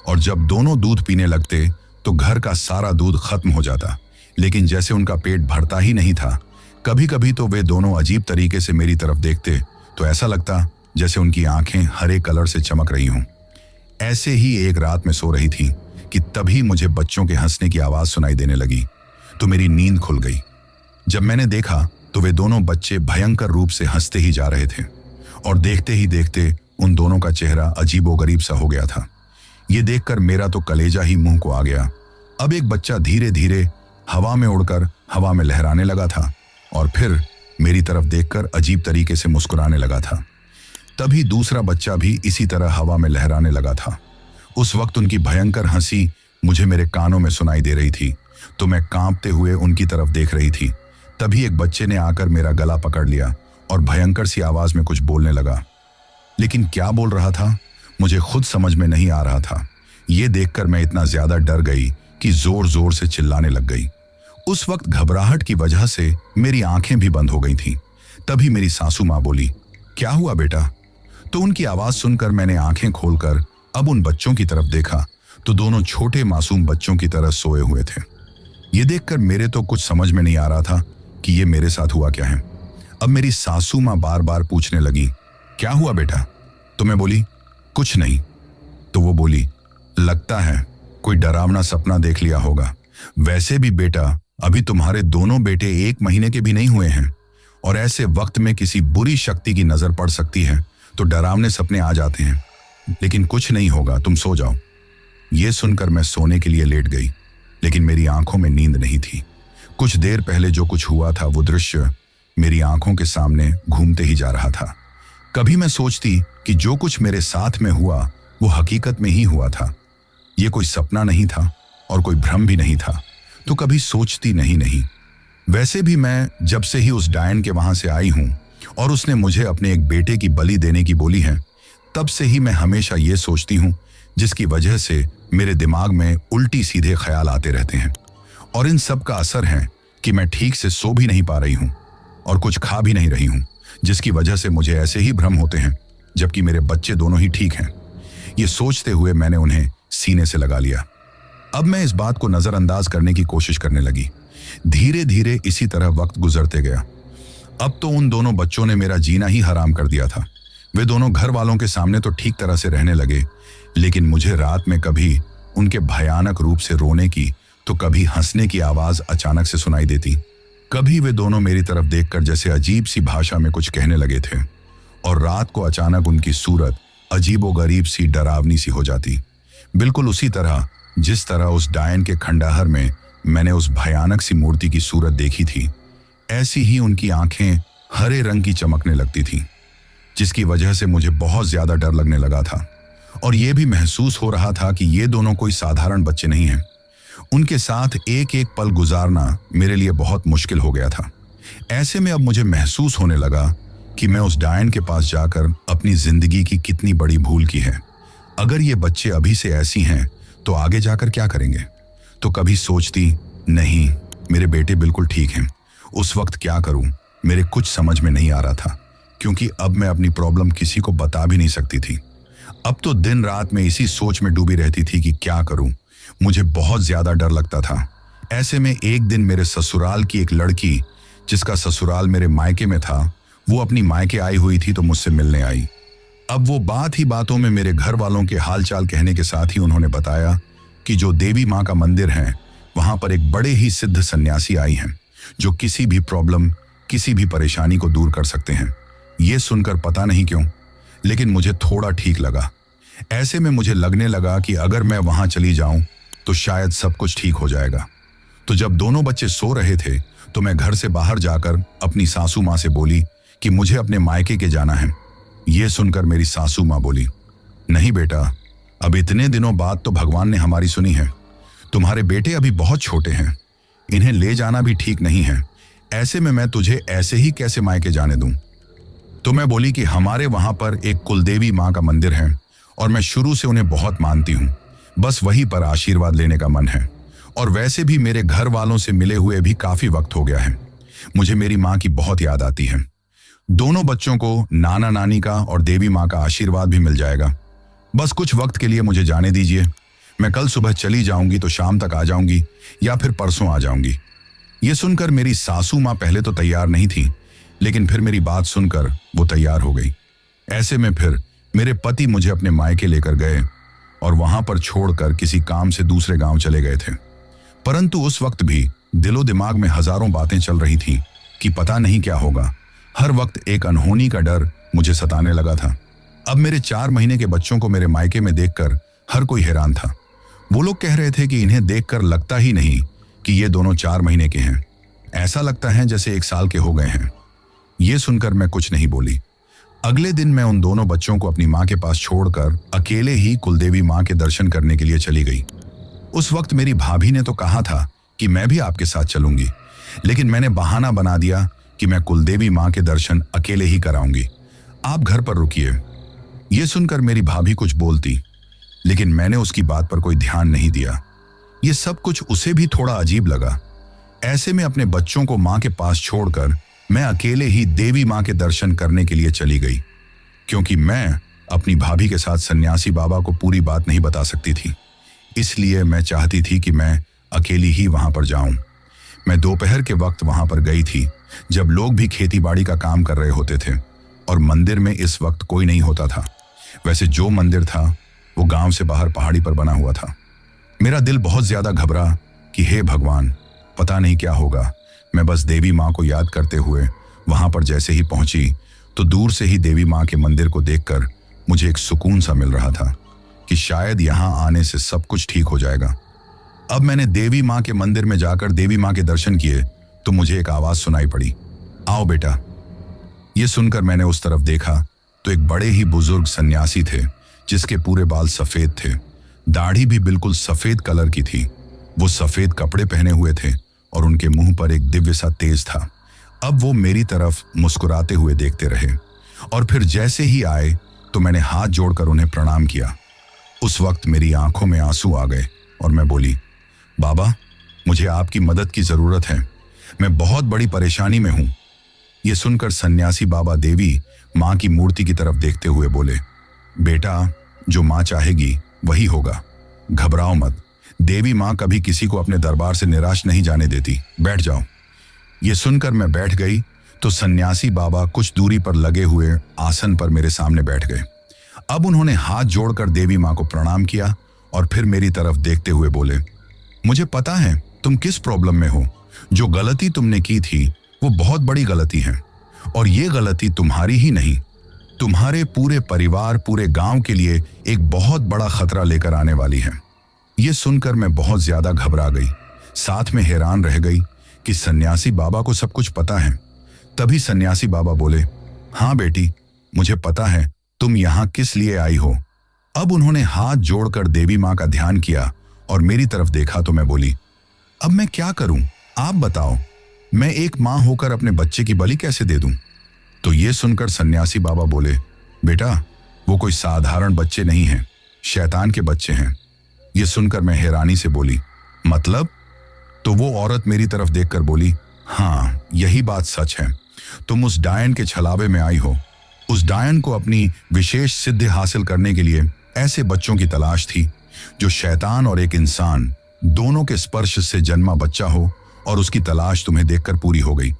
और जब दोनों दूध पीने लगते तो घर का सारा दूध खत्म हो जाता। लेकिन जैसे उनका पेट भरता ही नहीं था। कभी कभी तो वे दोनों अजीब तरीके से मेरी तरफ देखते तो ऐसा लगता जैसे उनकी आंखें हरे कलर से चमक रही हों। ऐसे ही एक रात में सो रही थी कि तभी मुझे बच्चों के हंसने की आवाज सुनाई देने लगी तो मेरी नींद खुल गई। जब मैंने देखा तो वे दोनों बच्चे भयंकर रूप से हंसते ही जा रहे थे और देखते ही देखते उन दोनों का चेहरा अजीबोगरीब सा हो गया था। ये देखकर मेरा तो कलेजा ही मुंह को आ गया। अब एक बच्चा धीरे धीरे हवा में उड़कर हवा में लहराने लगा था और फिर मेरी तरफ देखकर अजीब तरीके से मुस्कुराने लगा था। तभी दूसरा बच्चा भी इसी तरह हवा में लहराने लगा था। उस वक्त उनकी भयंकर हंसी मुझे मेरे कानों में सुनाई दे रही थी तो मैं कांपते हुए उनकी तरफ देख रही थी। तभी एक बच्चे ने आकर मेरा गला पकड़ लिया और भयंकर सी आवाज में कुछ बोलने लगा, लेकिन क्या बोल रहा था मुझे खुद समझ में नहीं आ रहा था। ये देखकर मैं इतना ज्यादा डर गई कि जोर जोर से चिल्लाने लग गई। उस वक्त घबराहट की वजह से मेरी आंखें भी बंद हो गई थीं। तभी मेरी सासू माँ बोली, क्या हुआ बेटा? तो उनकी आवाज सुनकर मैंने आंखें खोलकर अब उन बच्चों की तरफ देखा तो दोनों छोटे मासूम बच्चों की तरह सोए हुए थे। ये देखकर मेरे तो कुछ समझ में नहीं आ रहा था कि ये मेरे साथ हुआ क्या है। अब मेरी सासू माँ बार बार पूछने लगी, क्या हुआ बेटा? तो मैं बोली, कुछ नहीं। तो वो बोली, लगता है कोई डरावना सपना देख लिया होगा। वैसे भी बेटा अभी तुम्हारे दोनों बेटे 1 महीने के भी नहीं हुए हैं और ऐसे वक्त में किसी बुरी शक्ति की नजर पड़ सकती है तो डरावने सपने आ जाते हैं, लेकिन कुछ नहीं होगा, तुम सो जाओ। ये सुनकर मैं सोने के लिए लेट गई, लेकिन मेरी आंखों में नींद नहीं थी। कुछ देर पहले जो कुछ हुआ था वो दृश्य मेरी आंखों के सामने घूमते ही जा रहा था। कभी मैं सोचती कि जो कुछ मेरे साथ में हुआ वो हकीकत में ही हुआ था, ये कोई सपना नहीं था और कोई भ्रम भी नहीं था, तो कभी सोचती नहीं। वैसे भी मैं जब से ही उस डायन के वहां से आई हूं और उसने मुझे अपने एक बेटे की बलि देने की बोली है, तब से ही मैं हमेशा ये सोचती हूं, जिसकी वजह से मेरे दिमाग में उल्टी सीधे ख्याल आते रहते हैं और इन सब का असर है कि मैं ठीक से सो भी नहीं पा रही हूं और कुछ खा भी नहीं रही हूं, जिसकी वजह से मुझे ऐसे ही भ्रम होते हैं, जबकि मेरे बच्चे दोनों ही ठीक हैं। ये सोचते हुए मैंने उन्हें सीने से लगा लिया। अब मैं इस बात को नजरअंदाज करने की कोशिश करने लगी। धीरे धीरे इसी तरह वक्त गुजरते गया। अब तो उन दोनों बच्चों ने मेरा जीना ही हराम कर दिया था। वे दोनों घर वालों के सामने तो ठीक तरह से रहने लगे, लेकिन मुझे रात में कभी उनके भयानक रूप से रोने की तो कभी हंसने की आवाज अचानक से सुनाई देती। कभी वे दोनों मेरी तरफ देखकर जैसे अजीब सी भाषा में कुछ कहने लगे थे और रात को अचानक उनकी सूरत अजीबोगरीब सी डरावनी सी हो जाती, बिल्कुल उसी तरह जिस तरह उस डायन के खंडहर में मैंने उस भयानक सी मूर्ति की सूरत देखी थी। ऐसी ही उनकी आंखें हरे रंग की चमकने लगती थीं, जिसकी वजह से मुझे बहुत ज्यादा डर लगने लगा था और यह भी महसूस हो रहा था कि ये दोनों कोई साधारण बच्चे नहीं हैं। उनके साथ एक एक पल गुजारना मेरे लिए बहुत मुश्किल हो गया था। ऐसे में अब मुझे महसूस होने लगा कि मैं उस डायन के पास जाकर अपनी जिंदगी की कितनी बड़ी भूल की है। अगर ये बच्चे अभी से ऐसी हैं तो आगे जाकर क्या करेंगे? तो कभी सोचती, नहीं, मेरे बेटे बिल्कुल ठीक हैं। उस वक्त क्या करूं मेरे कुछ समझ में नहीं आ रहा था, क्योंकि अब मैं अपनी प्रॉब्लम किसी को बता भी नहीं सकती थी। अब तो दिन रात में इसी सोच में डूबी रहती थी कि क्या करूं। मुझे बहुत ज्यादा डर लगता था। ऐसे में एक दिन मेरे ससुराल की एक लड़की, जिसका ससुराल मेरे मायके में था, वो अपनी मायके आई हुई थी तो मुझसे मिलने आई। अब वो बात ही बातों में मेरे घर वालों के हालचाल कहने के साथ ही उन्होंने बताया कि जो देवी माँ का मंदिर है वहां पर एक बड़े ही सिद्ध सन्यासी आई हैं जो किसी भी प्रॉब्लम, किसी भी परेशानी को दूर कर सकते हैं। ये सुनकर पता नहीं क्यों, लेकिन मुझे थोड़ा ठीक लगा। ऐसे में मुझे लगने लगा कि अगर मैं वहां चली जाऊं तो शायद सब कुछ ठीक हो जाएगा। तो जब दोनों बच्चे सो रहे थे तो मैं घर से बाहर जाकर अपनी सासू माँ से बोली कि मुझे अपने मायके के जाना है। ये सुनकर मेरी सासू माँ बोली, नहीं बेटा, अब इतने दिनों बाद तो भगवान ने हमारी सुनी है। तुम्हारे बेटे अभी बहुत छोटे हैं, इन्हें ले जाना भी ठीक नहीं है। ऐसे में मैं तुझे ऐसे ही कैसे मायके जाने दूं? तो मैं बोली कि हमारे वहां पर एक कुलदेवी माँ का मंदिर है और मैं शुरू से उन्हें बहुत मानती हूँ, बस वहीं पर आशीर्वाद लेने का मन है। और वैसे भी मेरे घर वालों से मिले हुए भी काफी वक्त हो गया है। मुझे मेरी माँ की बहुत याद आती है। दोनों बच्चों को नाना नानी का और देवी माँ का आशीर्वाद भी मिल जाएगा। बस कुछ वक्त के लिए मुझे जाने दीजिए। मैं कल सुबह चली जाऊंगी तो शाम तक आ जाऊंगी या फिर परसों आ जाऊंगी। ये सुनकर मेरी सासू माँ पहले तो तैयार नहीं थी, लेकिन फिर मेरी बात सुनकर वो तैयार हो गई। ऐसे में फिर मेरे पति मुझे अपने मायके लेकर गए और वहां पर छोड़कर किसी काम से दूसरे गांव चले गए थे। परंतु उस वक्त भी दिलो दिमाग में हजारों बातें चल रही थीं कि पता नहीं क्या होगा। हर वक्त एक अनहोनी का डर मुझे सताने लगा था। अब मेरे 4 महीने के बच्चों को मेरे मायके में देखकर हर कोई हैरान था। वो लोग कह रहे थे कि इन्हें देखकर लगता ही नहीं कि ये दोनों 4 महीने के हैं, ऐसा लगता है जैसे 1 साल के हो गए हैं। ये सुनकर मैं कुछ नहीं बोली। अगले दिन मैं उन दोनों बच्चों को अपनी माँ के पास छोड़कर अकेले ही कुलदेवी माँ के दर्शन करने के लिए चली गई। उस वक्त मेरी भाभी ने तो कहा था कि मैं भी आपके साथ चलूंगी, लेकिन मैंने बहाना बना दिया कि मैं कुलदेवी माँ के दर्शन अकेले ही कराऊंगी, आप घर पर रुकिए। ये सुनकर मेरी भाभी कुछ बोलती, लेकिन मैंने उसकी बात पर कोई ध्यान नहीं दिया। ये सब कुछ उसे भी थोड़ा अजीब लगा। ऐसे में अपने बच्चों को माँ के पास छोड़कर मैं अकेले ही देवी माँ के दर्शन करने के लिए चली गई, क्योंकि मैं अपनी भाभी के साथ सन्यासी बाबा को पूरी बात नहीं बता सकती थी। इसलिए मैं चाहती थी कि मैं अकेली ही वहां पर जाऊं। मैं दोपहर के वक्त वहां पर गई थी, जब लोग भी खेतीबाड़ी का काम कर रहे होते थे और मंदिर में इस वक्त कोई नहीं होता था। वैसे जो मंदिर था वो गांव से बाहर पहाड़ी पर बना हुआ था। मेरा दिल बहुत ज्यादा घबरा कि हे भगवान, पता नहीं क्या होगा। मैं बस देवी माँ को याद करते हुए वहां पर जैसे ही पहुंची तो दूर से ही देवी माँ के मंदिर को देखकर मुझे एक सुकून सा मिल रहा था कि शायद यहाँ आने से सब कुछ ठीक हो जाएगा। अब मैंने देवी माँ के मंदिर में जाकर देवी माँ के दर्शन किए तो मुझे एक आवाज सुनाई पड़ी, आओ बेटा। ये सुनकर मैंने उस तरफ देखा तो एक बड़े ही बुजुर्ग सन्यासी थे, जिसके पूरे बाल सफेद थे, दाढ़ी भी बिल्कुल सफेद कलर की थी। वो सफेद कपड़े पहने हुए थे और उनके मुंह पर एक दिव्य सा तेज था। अब वो मेरी तरफ मुस्कुराते हुए देखते रहे और फिर जैसे ही आए तो मैंने हाथ जोड़कर उन्हें प्रणाम किया। उस वक्त मेरी आंखों में आंसू आ गए और मैं बोली, बाबा, मुझे आपकी मदद की जरूरत है, मैं बहुत बड़ी परेशानी में हूं। ये सुनकर सन्यासी बाबा देवी माँ की मूर्ति की तरफ देखते हुए बोले, बेटा, जो माँ चाहेगी वही होगा, घबराओ मत। देवी माँ कभी किसी को अपने दरबार से निराश नहीं जाने देती, बैठ जाओ। ये सुनकर मैं बैठ गई तो सन्यासी बाबा कुछ दूरी पर लगे हुए आसन पर मेरे सामने बैठ गए। अब उन्होंने हाथ जोड़कर देवी माँ को प्रणाम किया और फिर मेरी तरफ देखते हुए बोले, मुझे पता है तुम किस प्रॉब्लम में हो। जो गलती तुमने की थी वो बहुत बड़ी गलती है और ये गलती तुम्हारी ही नहीं, तुम्हारे पूरे परिवार, पूरे गांव के लिए एक बहुत बड़ा खतरा लेकर आने वाली है। ये सुनकर मैं बहुत ज्यादा घबरा गई, साथ में हैरान रह गई कि सन्यासी बाबा को सब कुछ पता है। तभी सन्यासी बाबा बोले, हाँ बेटी, मुझे पता है तुम यहाँ किस लिए आई हो। अब उन्होंने हाथ जोड़कर देवी माँ का ध्यान किया और मेरी तरफ देखा तो मैं बोली, अब मैं क्या करूं, आप बताओ, मैं एक माँ होकर अपने बच्चे की बलि कैसे दे दूं। तो ये सुनकर सन्यासी बाबा बोले, बेटा, वो कोई साधारण बच्चे नहीं हैं, शैतान के बच्चे हैं। ये सुनकर मैं हैरानी से बोली, मतलब? तो वो औरत मेरी तरफ देखकर बोली, हाँ, यही बात सच है। तुम उस डायन के छलावे में आई हो। उस डायन को अपनी विशेष सिद्धि हासिल करने के लिए ऐसे बच्चों की तलाश थी जो शैतान और एक इंसान दोनों के स्पर्श से जन्मा बच्चा हो, और उसकी तलाश तुम्हें देखकर पूरी हो गई,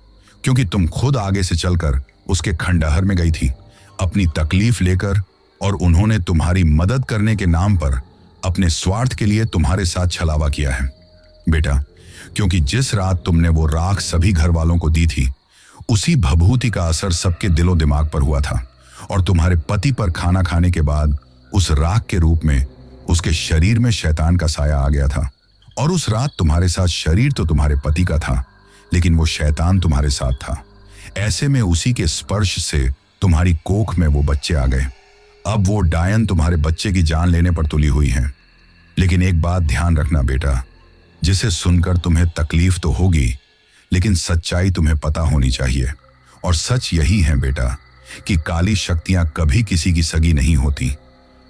क्योंकि तुम खुद आगे से चलकर उसके खंडहर में गई थी अपनी तकलीफ लेकर, और उन्होंने तुम्हारी मदद करने के नाम पर अपने स्वार्थ के लिए तुम्हारे साथ छलावा किया है बेटा। क्योंकि जिस रात तुमने वो राख सभी घर वालों को दी थी, उसी भभूति का असर सबके दिलो दिमाग पर हुआ था, और तुम्हारे पति पर खाना खाने के बाद उस राख के रूप में उसके शरीर में शैतान का साया आ गया था। और उस रात तुम्हारे साथ शरीर तो तुम्हारे पति का था, लेकिन वो शैतान तुम्हारे साथ था। ऐसे में उसी के स्पर्श से तुम्हारी कोख में वो बच्चे आ गए। अब वो डायन तुम्हारे बच्चे की जान लेने पर तुली हुई है। लेकिन एक बात ध्यान रखना बेटा, जिसे सुनकर तुम्हें तकलीफ तो होगी, लेकिन सच्चाई तुम्हें पता होनी चाहिए। और सच यही है बेटा कि काली शक्तियां कभी किसी की सगी नहीं होती,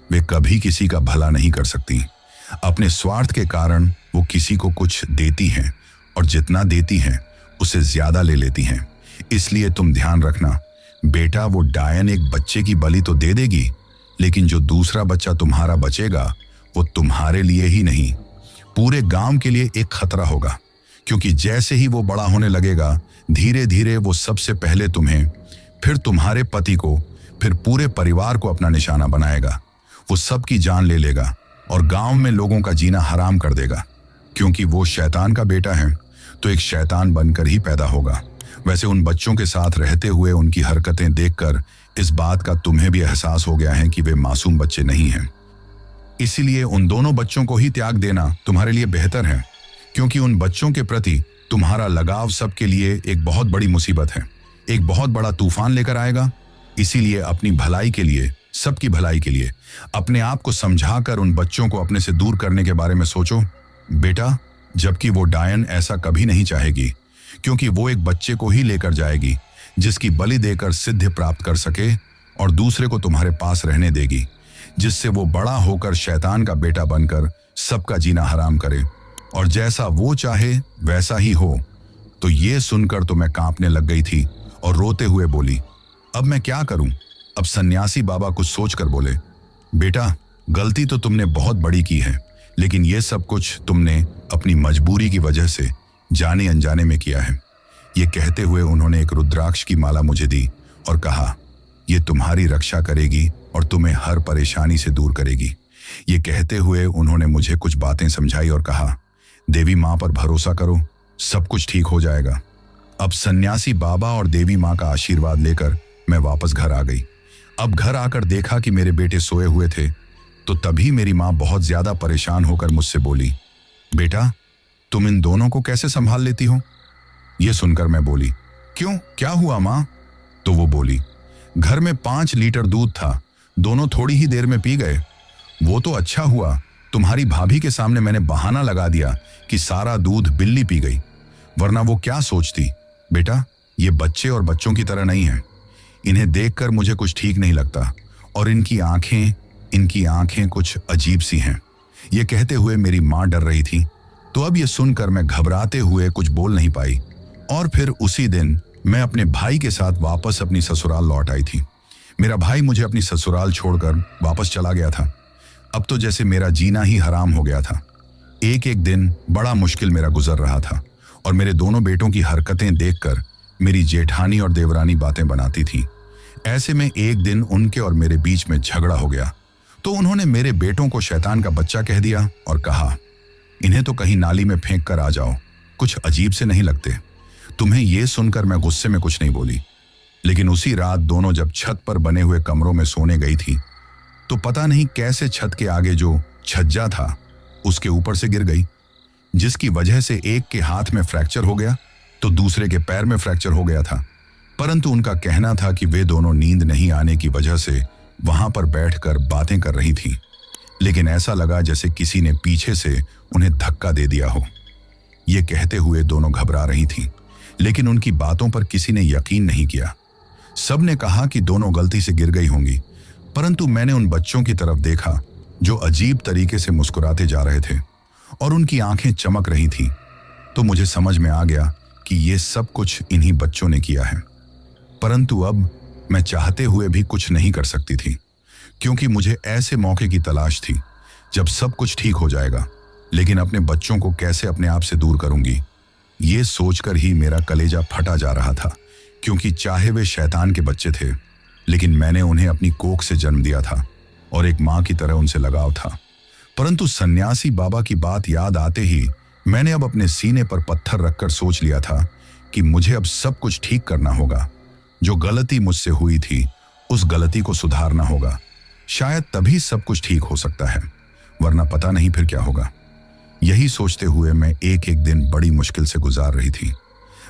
वे कभी किसी का भला नहीं कर सकती। अपने स्वार्थ के कारण वो किसी को कुछ देती हैं, और जितना देती हैं उसे ज्यादा ले लेती हैं। इसलिए तुम ध्यान रखना बेटा, वो डायन एक बच्चे की बलि तो दे देगी, लेकिन जो दूसरा बच्चा तुम्हारा बचेगा वो तुम्हारे लिए ही नहीं, पूरे गांव के लिए एक खतरा होगा, क्योंकि जैसे ही वो बड़ा होने लगेगा, धीरे धीरे वो सबसे पहले तुम्हें, फिर तुम्हारे पति को, फिर पूरे परिवार को अपना निशाना बनाएगा। वो सबकी जान ले लेगा और गांव में लोगों का जीना हराम कर देगा। क्योंकि वो शैतान का बेटा है, तो एक शैतान बनकर ही पैदा होगा। वैसे उन बच्चों के साथ रहते हुए उनकी हरकतें देखकर इस बात का तुम्हें भी एहसास हो गया है कि वे मासूम बच्चे नहीं हैं। इसीलिए उन दोनों बच्चों को ही त्याग देना तुम्हारे लिए बेहतर है, क्योंकि उन बच्चों के प्रति तुम्हारा लगाव सबके लिए एक बहुत बड़ी मुसीबत है, एक बहुत बड़ा तूफान लेकर आएगा। इसीलिए अपनी भलाई के लिए, सबकी भलाई के लिए अपने आप को समझाकर उन बच्चों को अपने से दूर करने के बारे में सोचो बेटा। जबकि वो डायन ऐसा कभी नहीं चाहेगी, क्योंकि वो एक बच्चे को ही लेकर जाएगी जिसकी बलि देकर सिद्धि प्राप्त कर सके और दूसरे को तुम्हारे पास रहने देगी, जिससे वो बड़ा होकर शैतान का बेटा बनकर सबका जीना हराम करे और जैसा वो चाहे वैसा ही हो। तो ये सुनकर तो मैं कांपने लग गई थी और रोते हुए बोली, अब मैं क्या करूं? अब सन्यासी बाबा कुछ सोचकर बोले, बेटा गलती तो तुमने बहुत बड़ी की है, लेकिन ये सब कुछ तुमने अपनी मजबूरी की वजह से जाने अनजाने में किया है। ये कहते हुए उन्होंने एक रुद्राक्ष की माला मुझे दी और कहा, ये तुम्हारी रक्षा करेगी और तुम्हें हर परेशानी से दूर करेगी। ये कहते हुए उन्होंने मुझे कुछ बातें समझाई और कहा, देवी माँ पर भरोसा करो, सब कुछ ठीक हो जाएगा। अब सन्यासी बाबा और देवी माँ का आशीर्वाद लेकर मैं वापस घर आ गई। अब घर आकर देखा कि मेरे बेटे सोए हुए थे, तो तभी मेरी माँ बहुत ज्यादा परेशान होकर मुझसे बोली, बेटा तुम इन दोनों को कैसे संभाल लेती हो? ये सुनकर मैं बोली, क्यों, क्या हुआ माँ? तो वो बोली, घर में 5 लीटर दूध था, दोनों थोड़ी ही देर में पी गए। वो तो अच्छा हुआ तुम्हारी भाभी के सामने मैंने बहाना लगा दिया कि सारा दूध बिल्ली पी गई, वरना वो क्या सोचती। बेटा ये बच्चे और बच्चों की तरह नहीं है, इन्हें देखकर मुझे कुछ ठीक नहीं लगता और इनकी आंखें कुछ अजीब सी हैं। ये कहते हुए मेरी माँ डर रही थी, तो अब ये सुनकर मैं घबराते हुए कुछ बोल नहीं पाई। और फिर उसी दिन मैं अपने भाई के साथ वापस अपनी ससुराल लौट आई थी। मेरा भाई मुझे अपनी ससुराल छोड़कर वापस चला गया था। अब तो जैसे मेरा जीना ही हराम हो गया था। एक एक दिन बड़ा मुश्किल मेरा गुजर रहा था और मेरे दोनों बेटों की हरकतें देखकर मेरी जेठानी और देवरानी बातें बनाती थी। ऐसे में एक दिन उनके और मेरे बीच में झगड़ा हो गया, तो उन्होंने मेरे बेटों को शैतान का बच्चा कह दिया और कहा, इन्हें तो कहीं नाली में फेंक कर आ जाओ, कुछ अजीब से नहीं लगते। तुम्हें यह सुनकर मैं गुस्से में कुछ नहीं बोली, लेकिन उसी रात दोनों जब छत पर बने हुए कमरों में सोने गई थी, तो पता नहीं कैसे छत के आगे जो छज्जा था उसके ऊपर से गिर गई, जिसकी वजह से एक के हाथ में फ्रैक्चर हो गया तो दूसरे के पैर में फ्रैक्चर हो गया था। परंतु उनका कहना था कि वे दोनों नींद नहीं आने की वजह से वहां पर बैठकर बातें कर रही थी, लेकिन ऐसा लगा जैसे किसी ने पीछे से उन्हें धक्का दे दिया हो। ये कहते हुए दोनों घबरा रही थीं, लेकिन उनकी बातों पर किसी ने यकीन नहीं किया। सब ने कहा कि दोनों गलती से गिर गई होंगी, परंतु मैंने उन बच्चों की तरफ देखा जो अजीब तरीके से मुस्कुराते जा रहे थे और उनकी आंखें चमक रही थीं, तो मुझे समझ में आ गया कि ये सब कुछ इन्हीं बच्चों ने किया है। परंतु अब मैं चाहते हुए भी कुछ नहीं कर सकती थी, क्योंकि मुझे ऐसे मौके की तलाश थी जब सब कुछ ठीक हो जाएगा, लेकिन अपने बच्चों को कैसे अपने आप से दूर करूंगी, ये सोचकर ही मेरा कलेजा फटा जा रहा था। क्योंकि चाहे वे शैतान के बच्चे थे, लेकिन मैंने उन्हें अपनी कोख से जन्म दिया था और एक माँ की तरह उनसे लगाव था। परंतु सन्यासी बाबा की बात याद आते ही मैंने अब अपने सीने पर पत्थर रखकर सोच लिया था कि मुझे अब सब कुछ ठीक करना होगा। जो गलती मुझसे हुई थी उस गलती को सुधारना होगा, शायद तभी सब कुछ ठीक हो सकता है, वरना पता नहीं फिर क्या होगा। यही सोचते हुए मैं एक एक दिन बड़ी मुश्किल से गुजार रही थी।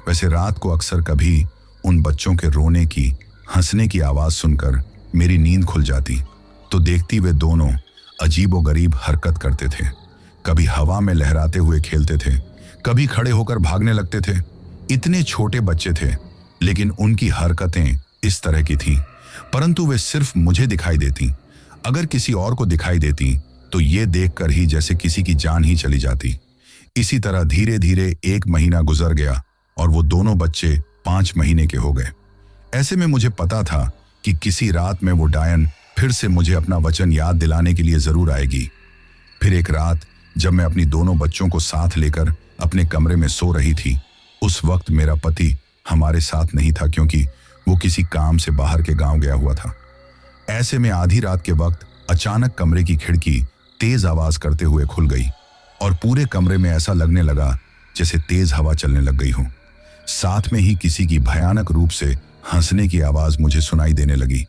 वैसे रात को अक्सर कभी उन बच्चों के रोने की, हंसने की आवाज सुनकर मेरी नींद खुल जाती, तो देखती वे दोनों अजीबोगरीब हरकत करते थे। कभी हवा में लहराते हुए खेलते थे, कभी खड़े होकर भागने लगते थे। इतने छोटे बच्चे थे, लेकिन उनकी हरकतें इस तरह की थीं, परंतु वे सिर्फ मुझे दिखाई देती। अगर किसी और को दिखाई देती तो ये देखकर ही जैसे किसी की जान ही चली जाती। इसी तरह धीरे धीरे 1 महीना गुजर गया और वो दोनों बच्चे 5 महीने के हो गए। ऐसे में मुझे पता था कि किसी रात में वो डायन फिर से मुझे अपना वचन याद दिलाने के लिए जरूर आएगी। फिर एक रात जब मैं अपनी दोनों बच्चों को साथ लेकर अपने कमरे में सो रही थी। उस वक्त मेरा पति हमारे साथ नहीं था क्योंकि वो किसी काम से बाहर के गांव गया हुआ था। ऐसे में आधी रात के वक्त अचानक कमरे की खिड़की तेज आवाज करते हुए खुल गई और पूरे कमरे में ऐसा लगने लगा जैसे तेज हवा चलने लग गई हो। साथ में ही किसी की भयानक रूप से हंसने की आवाज मुझे सुनाई देने लगी,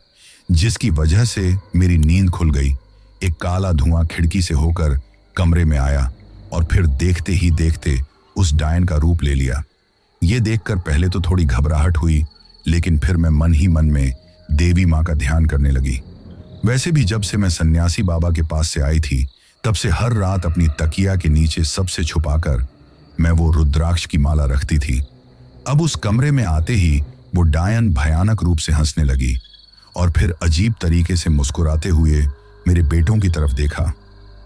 जिसकी वजह से मेरी नींद खुल गई। एक काला धुआं खिड़की से होकर कमरे में आया और फिर देखते ही देखते उस डायन का रूप ले लिया। ये देखकर पहले तो थोड़ी घबराहट हुई, लेकिन फिर मैं मन ही मन में देवी माँ का ध्यान करने लगी। वैसे भी जब से मैं सन्यासी बाबा के पास से आई थी, तब से हर रात अपनी तकिया के नीचे सबसे छुपाकर मैं वो रुद्राक्ष की माला रखती थी। अब उस कमरे में आते ही वो डायन भयानक रूप से हंसने लगी और फिर अजीब तरीके से मुस्कुराते हुए मेरे बेटों की तरफ देखा।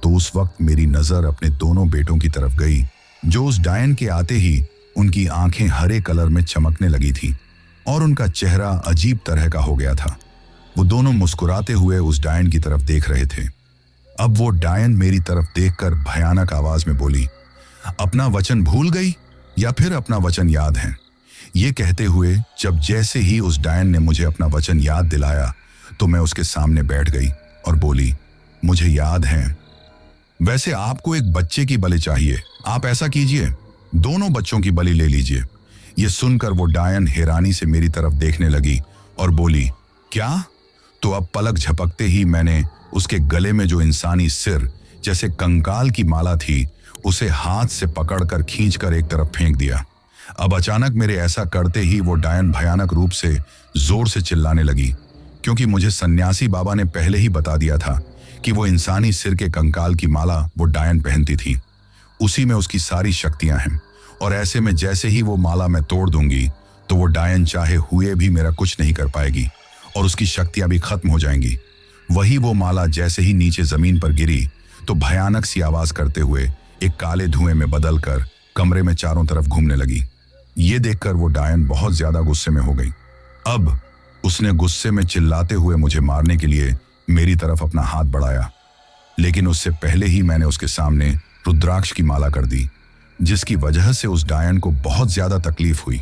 तो उस वक्त मेरी नजर अपने दोनों बेटों की तरफ गई, जो उस डायन के आते ही उनकी आंखें हरे कलर में चमकने लगी थी और उनका चेहरा अजीब तरह का हो गया था। वो दोनों मुस्कुराते हुए उस डायन की तरफ देख रहे थे। अब वो डायन मेरी तरफ देखकर भयानक आवाज में बोली, अपना वचन भूल गई या फिर अपना वचन याद है? ये कहते हुए जब जैसे ही उस डायन ने मुझे अपना वचन याद दिलाया, तो मैं उसके सामने बैठ गई और बोली, मुझे याद है। वैसे आपको एक बच्चे की बलि चाहिए, आप ऐसा कीजिए, दोनों बच्चों की बलि ले लीजिए। ये सुनकर वो डायन हैरानी से मेरी तरफ देखने लगी और बोली, क्या? तो अब पलक झपकते ही मैंने उसके गले में जो इंसानी सिर जैसे कंकाल की माला थी, उसे हाथ से पकड़कर खींचकर एक तरफ फेंक दिया। अब अचानक मेरे ऐसा करते ही वो डायन भयानक रूप से जोर से चिल्लाने लगी, क्योंकि मुझे सन्यासी बाबा ने पहले ही बता दिया था कि वो इंसानी सिर के कंकाल की माला वो डायन पहनती थी, उसी में उसकी सारी शक्तियां हैं। और ऐसे में जैसे ही वो माला मैं तोड़ दूंगी, तो वो डायन चाहे हुए भी मेरा कुछ नहीं कर पाएगी और उसकी शक्तियां भी खत्म हो जाएंगी। वही वो माला जैसे ही नीचे जमीन पर गिरी, तो भयानक सी आवाज करते हुए एक काले धुएं में बदलकर कमरे में चारों तरफ घूमने लगी। ये देखकर वो डायन बहुत ज्यादा गुस्से में हो गई। अब उसने गुस्से में चिल्लाते हुए मुझे मारने के लिए मेरी तरफ अपना हाथ बढ़ाया, लेकिन उससे पहले ही मैंने उसके सामने रुद्राक्ष की माला कर दी, जिसकी वजह से उस डायन को बहुत ज्यादा तकलीफ हुई।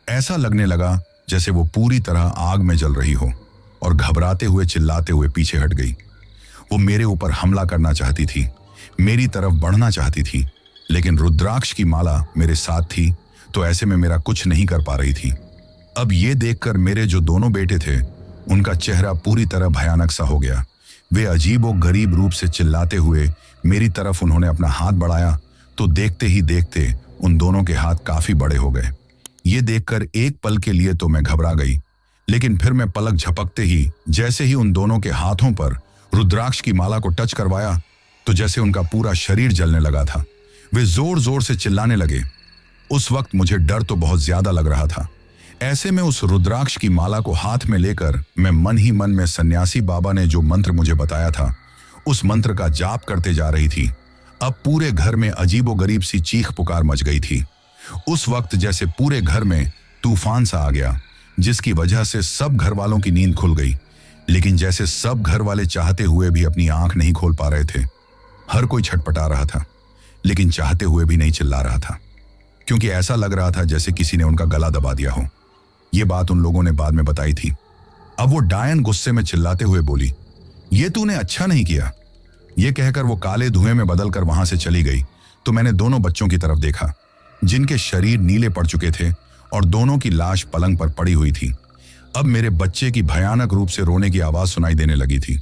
ऐसा लगने लगा जैसे वो पूरी तरह आग में जल रही हो और घबराते हुए चिल्लाते हुए पीछे हट गई। वो मेरे ऊपर हमला करना चाहती थी, मेरी तरफ बढ़ना चाहती थी, लेकिन रुद्राक्ष की माला मेरे साथ थी, तो ऐसे में मेरा कुछ नहीं कर पा रही थी। अब ये देखकर मेरे जो दोनों बेटे थे, उनका चेहरा पूरी तरह भयानक सा हो गया। वे अजीब और गरीब रूप से चिल्लाते हुए मेरी तरफ उन्होंने अपना हाथ बढ़ाया, तो देखते ही देखते उन दोनों के हाथ काफी बड़े हो गए। ये देखकर एक पल के लिए तो मैं घबरा गई, लेकिन फिर मैं पलक झपकते ही जैसे ही उन दोनों के हाथों पर रुद्राक्ष की माला को टच करवाया, तो जैसे उनका पूरा शरीर जलने लगा था। वे जोर जोर से चिल्लाने लगे। उस वक्त मुझे डर तो बहुत ज्यादा लग रहा था। ऐसे में उस रुद्राक्ष की माला को हाथ में लेकर मैं मन ही मन में सन्यासी बाबा ने जो मंत्र मुझे बताया था, उस मंत्र का जाप करते जा रही थी। अब पूरे घर में अजीबोगरीब सी चीख पुकार मच गई थी। उस वक्त जैसे पूरे घर में तूफान सा आ गया, जिसकी वजह से सब घर वालों की नींद खुल गई। लेकिन जैसे सब घर वाले चाहते हुए भी अपनी आंख नहीं खोल पा रहे थे। हर कोई छटपटा रहा था, लेकिन चाहते हुए भी नहीं चिल्ला रहा था, क्योंकि ऐसा लग रहा था जैसे किसी ने उनका गला दबा दिया हो। ये बात उन लोगों ने बाद में बताई थी। अब वो डायन गुस्से में चिल्लाते हुए बोली, ये तूने अच्छा नहीं किया। ये कहकर वो काले धुएं में बदलकर वहां से चली गई। तो मैंने दोनों बच्चों की तरफ देखा, जिनके शरीर नीले पड़ चुके थे और दोनों की लाश पलंग पर पड़ी हुई थी। अब मेरे बच्चे की भयानक रूप से रोने की आवाज सुनाई देने लगी थी।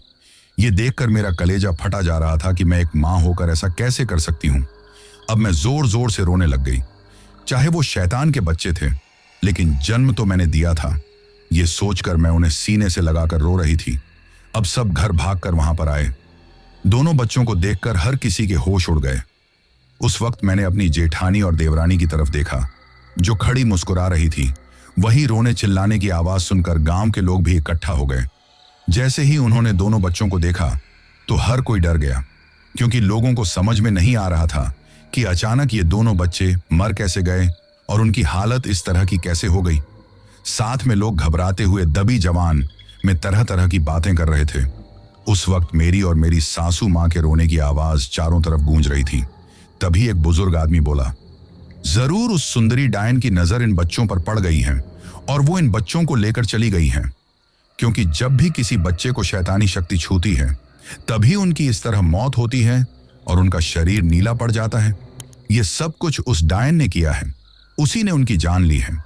ये देखकर मेरा कलेजा फटा जा रहा था कि मैं एक मां होकर ऐसा कैसे कर सकती हूं। अब मैं जोर जोर से रोने लग गई। चाहे वो शैतान के बच्चे थे, लेकिन जन्म तो मैंने दिया था। ये सोचकर मैं उन्हें सीने से लगाकर रो रही थी। अब सब घर भागकर वहां पर आए। दोनों बच्चों को देखकर हर किसी के होश उड़ गए। उस वक्त मैंने अपनी जेठानी और देवरानी की तरफ देखा, जो खड़ी मुस्कुरा रही थी। वहीं रोने चिल्लाने की आवाज सुनकर गांव के लोग भी इकट्ठा हो गए। जैसे ही उन्होंने दोनों बच्चों को देखा, तो हर कोई डर गया, क्योंकि लोगों को समझ में नहीं आ रहा था कि अचानक ये दोनों बच्चे मर कैसे गए और उनकी हालत इस तरह की कैसे हो गई। साथ में लोग घबराते हुए दबी जवान में तरह तरह की बातें कर रहे थे। उस वक्त मेरी और मेरी सासू मां के रोने की आवाज चारों तरफ गूंज रही थी। तभी एक बुजुर्ग आदमी बोला, जरूर उस सुंदरी डायन की नजर इन बच्चों पर पड़ गई है और वो इन बच्चों को लेकर चली गई है, क्योंकि जब भी किसी बच्चे को शैतानी शक्ति छूती है तभी उनकी इस तरह मौत होती है और उनका शरीर नीला पड़ जाता है। ये सब कुछ उस डायन ने किया है, उसी ने उनकी जान ली है।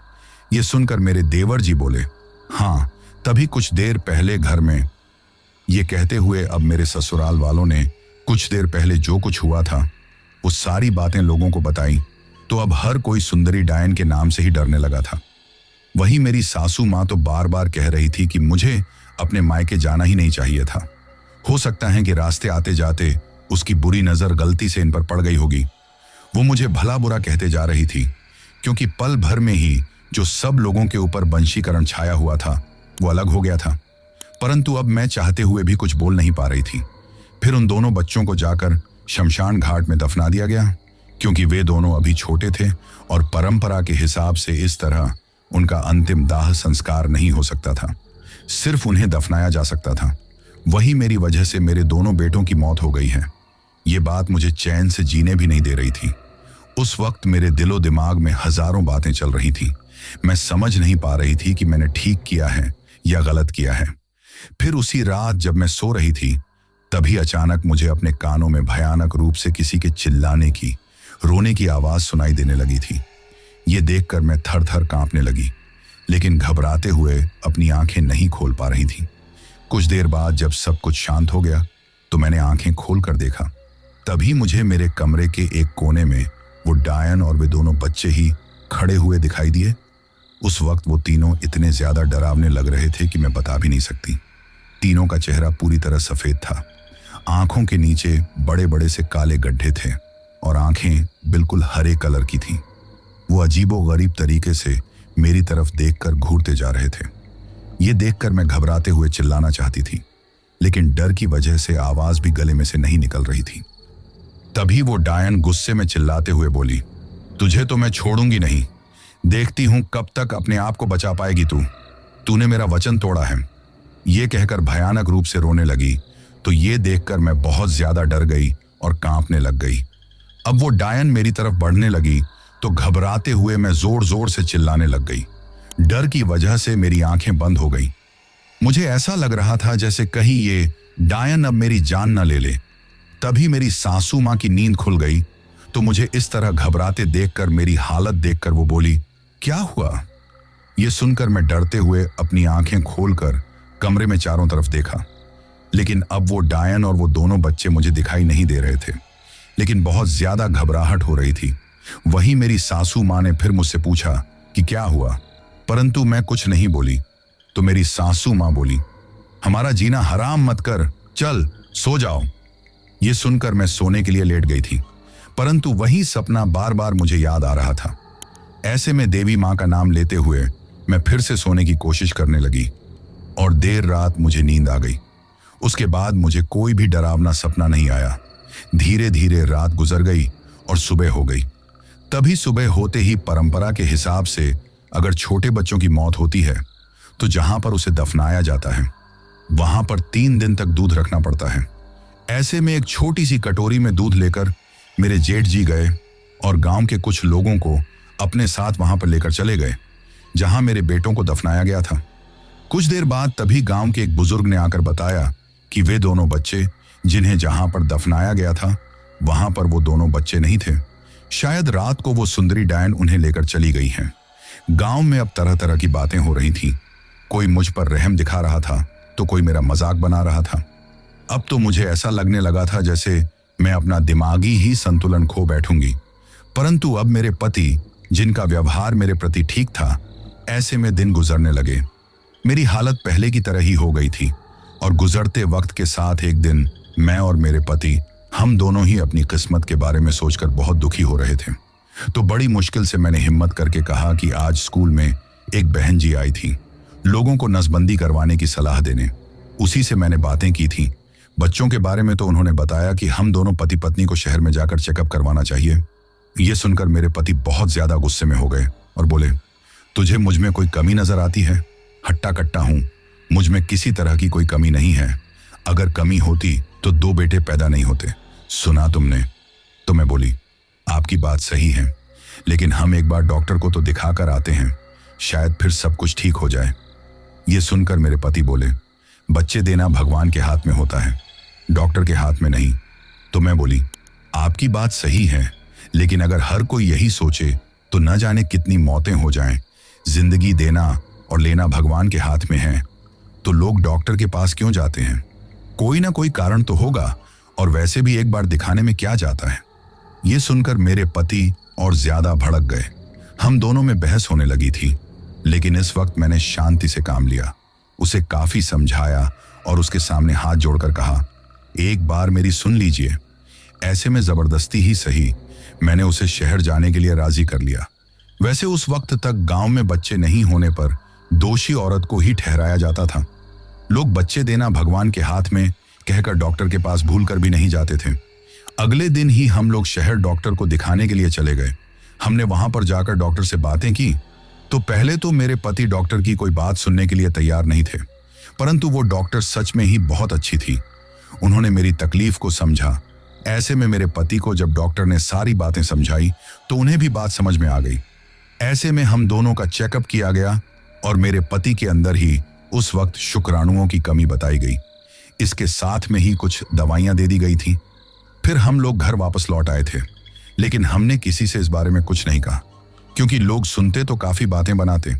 ये सुनकर मेरे देवर जी बोले, हाँ, तभी कुछ देर पहले घर में। ये कहते हुए अब मेरे ससुराल वालों ने कुछ देर पहले जो कुछ हुआ था वो सारी बातें लोगों को बताई, तो अब हर कोई सुंदरी डायन के नाम से ही डरने लगा था। वही मेरी सासू माँ तो बार बार कह रही थी कि मुझे अपने मायके जाना ही नहीं चाहिए था। हो सकता है कि रास्ते आते जाते उसकी बुरी नजर गलती से इन पर पड़ गई होगी। वो मुझे भला बुरा कहते जा रही थी, क्योंकि पल भर में ही जो सब लोगों के ऊपर वंशीकरण छाया हुआ था वो अलग हो गया था। परंतु अब मैं चाहते हुए भी कुछ बोल नहीं पा रही थी। फिर उन दोनों बच्चों को जाकर शमशान घाट में दफना दिया गया, क्योंकि वे दोनों अभी छोटे थे और परंपरा के हिसाब से इस तरह उनका अंतिम दाह संस्कार नहीं हो सकता था, सिर्फ उन्हें दफनाया जा सकता था। वही मेरी वजह से मेरे दोनों बेटों की मौत हो गई है। ये बात मुझे चैन से जीने भी नहीं दे रही थी। उस वक्त मेरे दिलो दिमाग में हजारों बातें चल रही थी। मैं समझ नहीं पा रही थी कि मैंने ठीक किया है या गलत किया है। फिर उसी रात जब मैं सो रही थी तभी अचानक मुझे अपने कानों में भयानक रूप से किसी के चिल्लाने की, रोने की आवाज सुनाई देने लगी थी। ये देखकर मैं थर थर कांपने लगी, लेकिन घबराते हुए अपनी आंखें नहीं खोल पा रही थी। कुछ देर बाद जब सब कुछ शांत हो गया तो मैंने आंखें खोल कर देखा। तभी मुझे मेरे कमरे के एक कोने में वो डायन और वे दोनों बच्चे ही खड़े हुए दिखाई दिए। उस वक्त वो तीनों इतने ज्यादा डरावने लग रहे थे कि मैं बता भी नहीं सकती। तीनों का चेहरा पूरी तरह सफेद था, आंखों के नीचे बड़े बड़े से काले गड्ढे थे और आंखें बिल्कुल हरे कलर की थीं। वो अजीबोगरीब तरीके से मेरी तरफ देखकर घूरते जा रहे थे। ये देखकर मैं घबराते हुए चिल्लाना चाहती थी, लेकिन डर की वजह से आवाज भी गले में से नहीं निकल रही थी। तभी वो डायन गुस्से में चिल्लाते हुए बोली, तुझे तो मैं छोड़ूंगी नहीं, देखती हूं कब तक अपने आप को बचा पाएगी तू। तूने मेरा वचन तोड़ा है। ये कहकर भयानक रूप से रोने लगी, तो ये देखकर मैं बहुत ज्यादा डर गई और कांपने लग गई। अब वो डायन मेरी तरफ बढ़ने लगी तो घबराते हुए मैं जोर जोर से चिल्लाने लग गई। डर की वजह से मेरी आंखें बंद हो गई। मुझे ऐसा लग रहा था जैसे कहीं ये डायन अब मेरी जान न ले ले। तभी मेरी सासू माँ की नींद खुल गई, तो मुझे इस तरह घबराते देखकर, मेरी हालत देखकर वो बोली, क्या हुआ? ये सुनकर मैं डरते हुए अपनी आंखें खोलकर कमरे में चारों तरफ देखा, लेकिन अब वो डायन और वो दोनों बच्चे मुझे दिखाई नहीं दे रहे थे, लेकिन बहुत ज्यादा घबराहट हो रही थी। वहीं मेरी सासू माँ ने फिर मुझसे पूछा कि क्या हुआ, परंतु मैं कुछ नहीं बोली। तो मेरी सासू माँ बोली, हमारा जीना हराम मत कर, चल सो जाओ। ये सुनकर मैं सोने के लिए लेट गई थी, परंतु वही सपना बार बार मुझे याद आ रहा था। ऐसे में देवी माँ का नाम लेते हुए मैं फिर से सोने की कोशिश करने लगी और देर रात मुझे नींद आ गई। उसके बाद मुझे कोई भी डरावना सपना नहीं आया। धीरे धीरे रात गुजर गई और सुबह हो गई। तभी सुबह होते ही परंपरा के हिसाब से अगर छोटे बच्चों की मौत होती है तो जहां पर उसे दफनाया जाता है वहां पर 3 दिन तक दूध रखना पड़ता है। ऐसे में एक छोटी सी कटोरी में दूध लेकर मेरे जेठ जी गए और गांव के कुछ लोगों को अपने साथ वहां पर लेकर चले गए जहां मेरे बेटों को दफनाया गया था। कुछ देर बाद तभी गांव के एक बुजुर्ग ने आकर बताया कि वे दोनों बच्चे जिन्हें जहां पर दफनाया गया था वहां पर वो दोनों बच्चे नहीं थे। शायद रात को वो सुंदरी डायन उन्हें लेकर चली गई हैं। गांव में अब तरह तरह की बातें हो रही थीं। कोई मुझ पर रहम दिखा रहा था तो कोई मेरा मजाक बना रहा था। अब तो मुझे ऐसा लगने लगा था जैसे मैं अपना दिमागी ही संतुलन खो बैठूंगी। परंतु अब मेरे पति, जिनका व्यवहार मेरे प्रति ठीक था, ऐसे में दिन गुजरने लगे। मेरी हालत पहले की तरह ही हो गई थी और गुजरते वक्त के साथ एक दिन मैं और मेरे पति, हम दोनों ही अपनी किस्मत के बारे में सोचकर बहुत दुखी हो रहे थे। तो बड़ी मुश्किल से मैंने हिम्मत करके कहा कि आज स्कूल में एक बहन जी आई थी लोगों को नसबंदी करवाने की सलाह देने। उसी से मैंने बातें की थी। बच्चों के बारे में तो उन्होंने बताया कि हम दोनों पति पत्नी को शहर में जाकर चेकअप करवाना चाहिए। ये सुनकर मेरे पति बहुत ज्यादा गुस्से में हो गए और बोले, तुझे मुझ में कोई कमी नजर आती है? हट्टा कट्टा हूं, मुझ में किसी तरह की कोई कमी नहीं है। अगर कमी होती तो 2 बेटे पैदा नहीं होते। सुना तुमने? तो मैं बोली, आपकी बात सही है, लेकिन हम एक बार डॉक्टर को तो दिखा कर आते हैं, शायद फिर सब कुछ ठीक हो जाए। ये सुनकर मेरे पति बोले, बच्चे देना भगवान के हाथ में होता है, डॉक्टर के हाथ में नहीं। तो मैं बोली, आपकी बात सही है, लेकिन अगर हर कोई यही सोचे तो न जाने कितनी मौतें हो जाएं। जिंदगी देना और लेना भगवान के हाथ में है, तो लोग डॉक्टर के पास क्यों जाते हैं? कोई ना कोई कारण तो होगा, और वैसे भी एक बार दिखाने में क्या जाता है। ये सुनकर मेरे पति और ज्यादा भड़क गए। हम दोनों में बहस होने लगी थी, लेकिन इस वक्त मैंने शांति से काम लिया, उसे काफी समझाया और उसके सामने हाथ जोड़कर कहा, एक बार मेरी सुन लीजिए। ऐसे में जबरदस्ती ही सही मैंने उसे शहर जाने के लिए राजी कर लिया। वैसे उस वक्त तक गांव में बच्चे नहीं होने पर दोषी औरत को ही ठहराया जाता था। लोग बच्चे देना भगवान के हाथ में कहकर डॉक्टर के पास भूलकर भी नहीं जाते थे। अगले दिन ही हम लोग शहर डॉक्टर को दिखाने के लिए चले गए। हमने वहां पर जाकर डॉक्टर से बातें की तो पहले तो मेरे पति डॉक्टर की कोई बात सुनने के लिए तैयार नहीं थे, परंतु वो डॉक्टर सच में ही बहुत अच्छी थी। उन्होंने मेरी तकलीफ को समझा। ऐसे में मेरे पति को जब डॉक्टर ने सारी बातें समझाई तो उन्हें भी बात समझ में आ गई। ऐसे में हम दोनों का चेकअप किया गया और मेरे पति के अंदर ही उस वक्त शुक्राणुओं की कमी बताई गई। इसके साथ में ही कुछ दवाइयां दे दी गई थी। फिर हम लोग घर वापस लौट आए थे, लेकिन हमने किसी से इस बारे में कुछ नहीं कहा, क्योंकि लोग सुनते तो काफी बातें बनाते।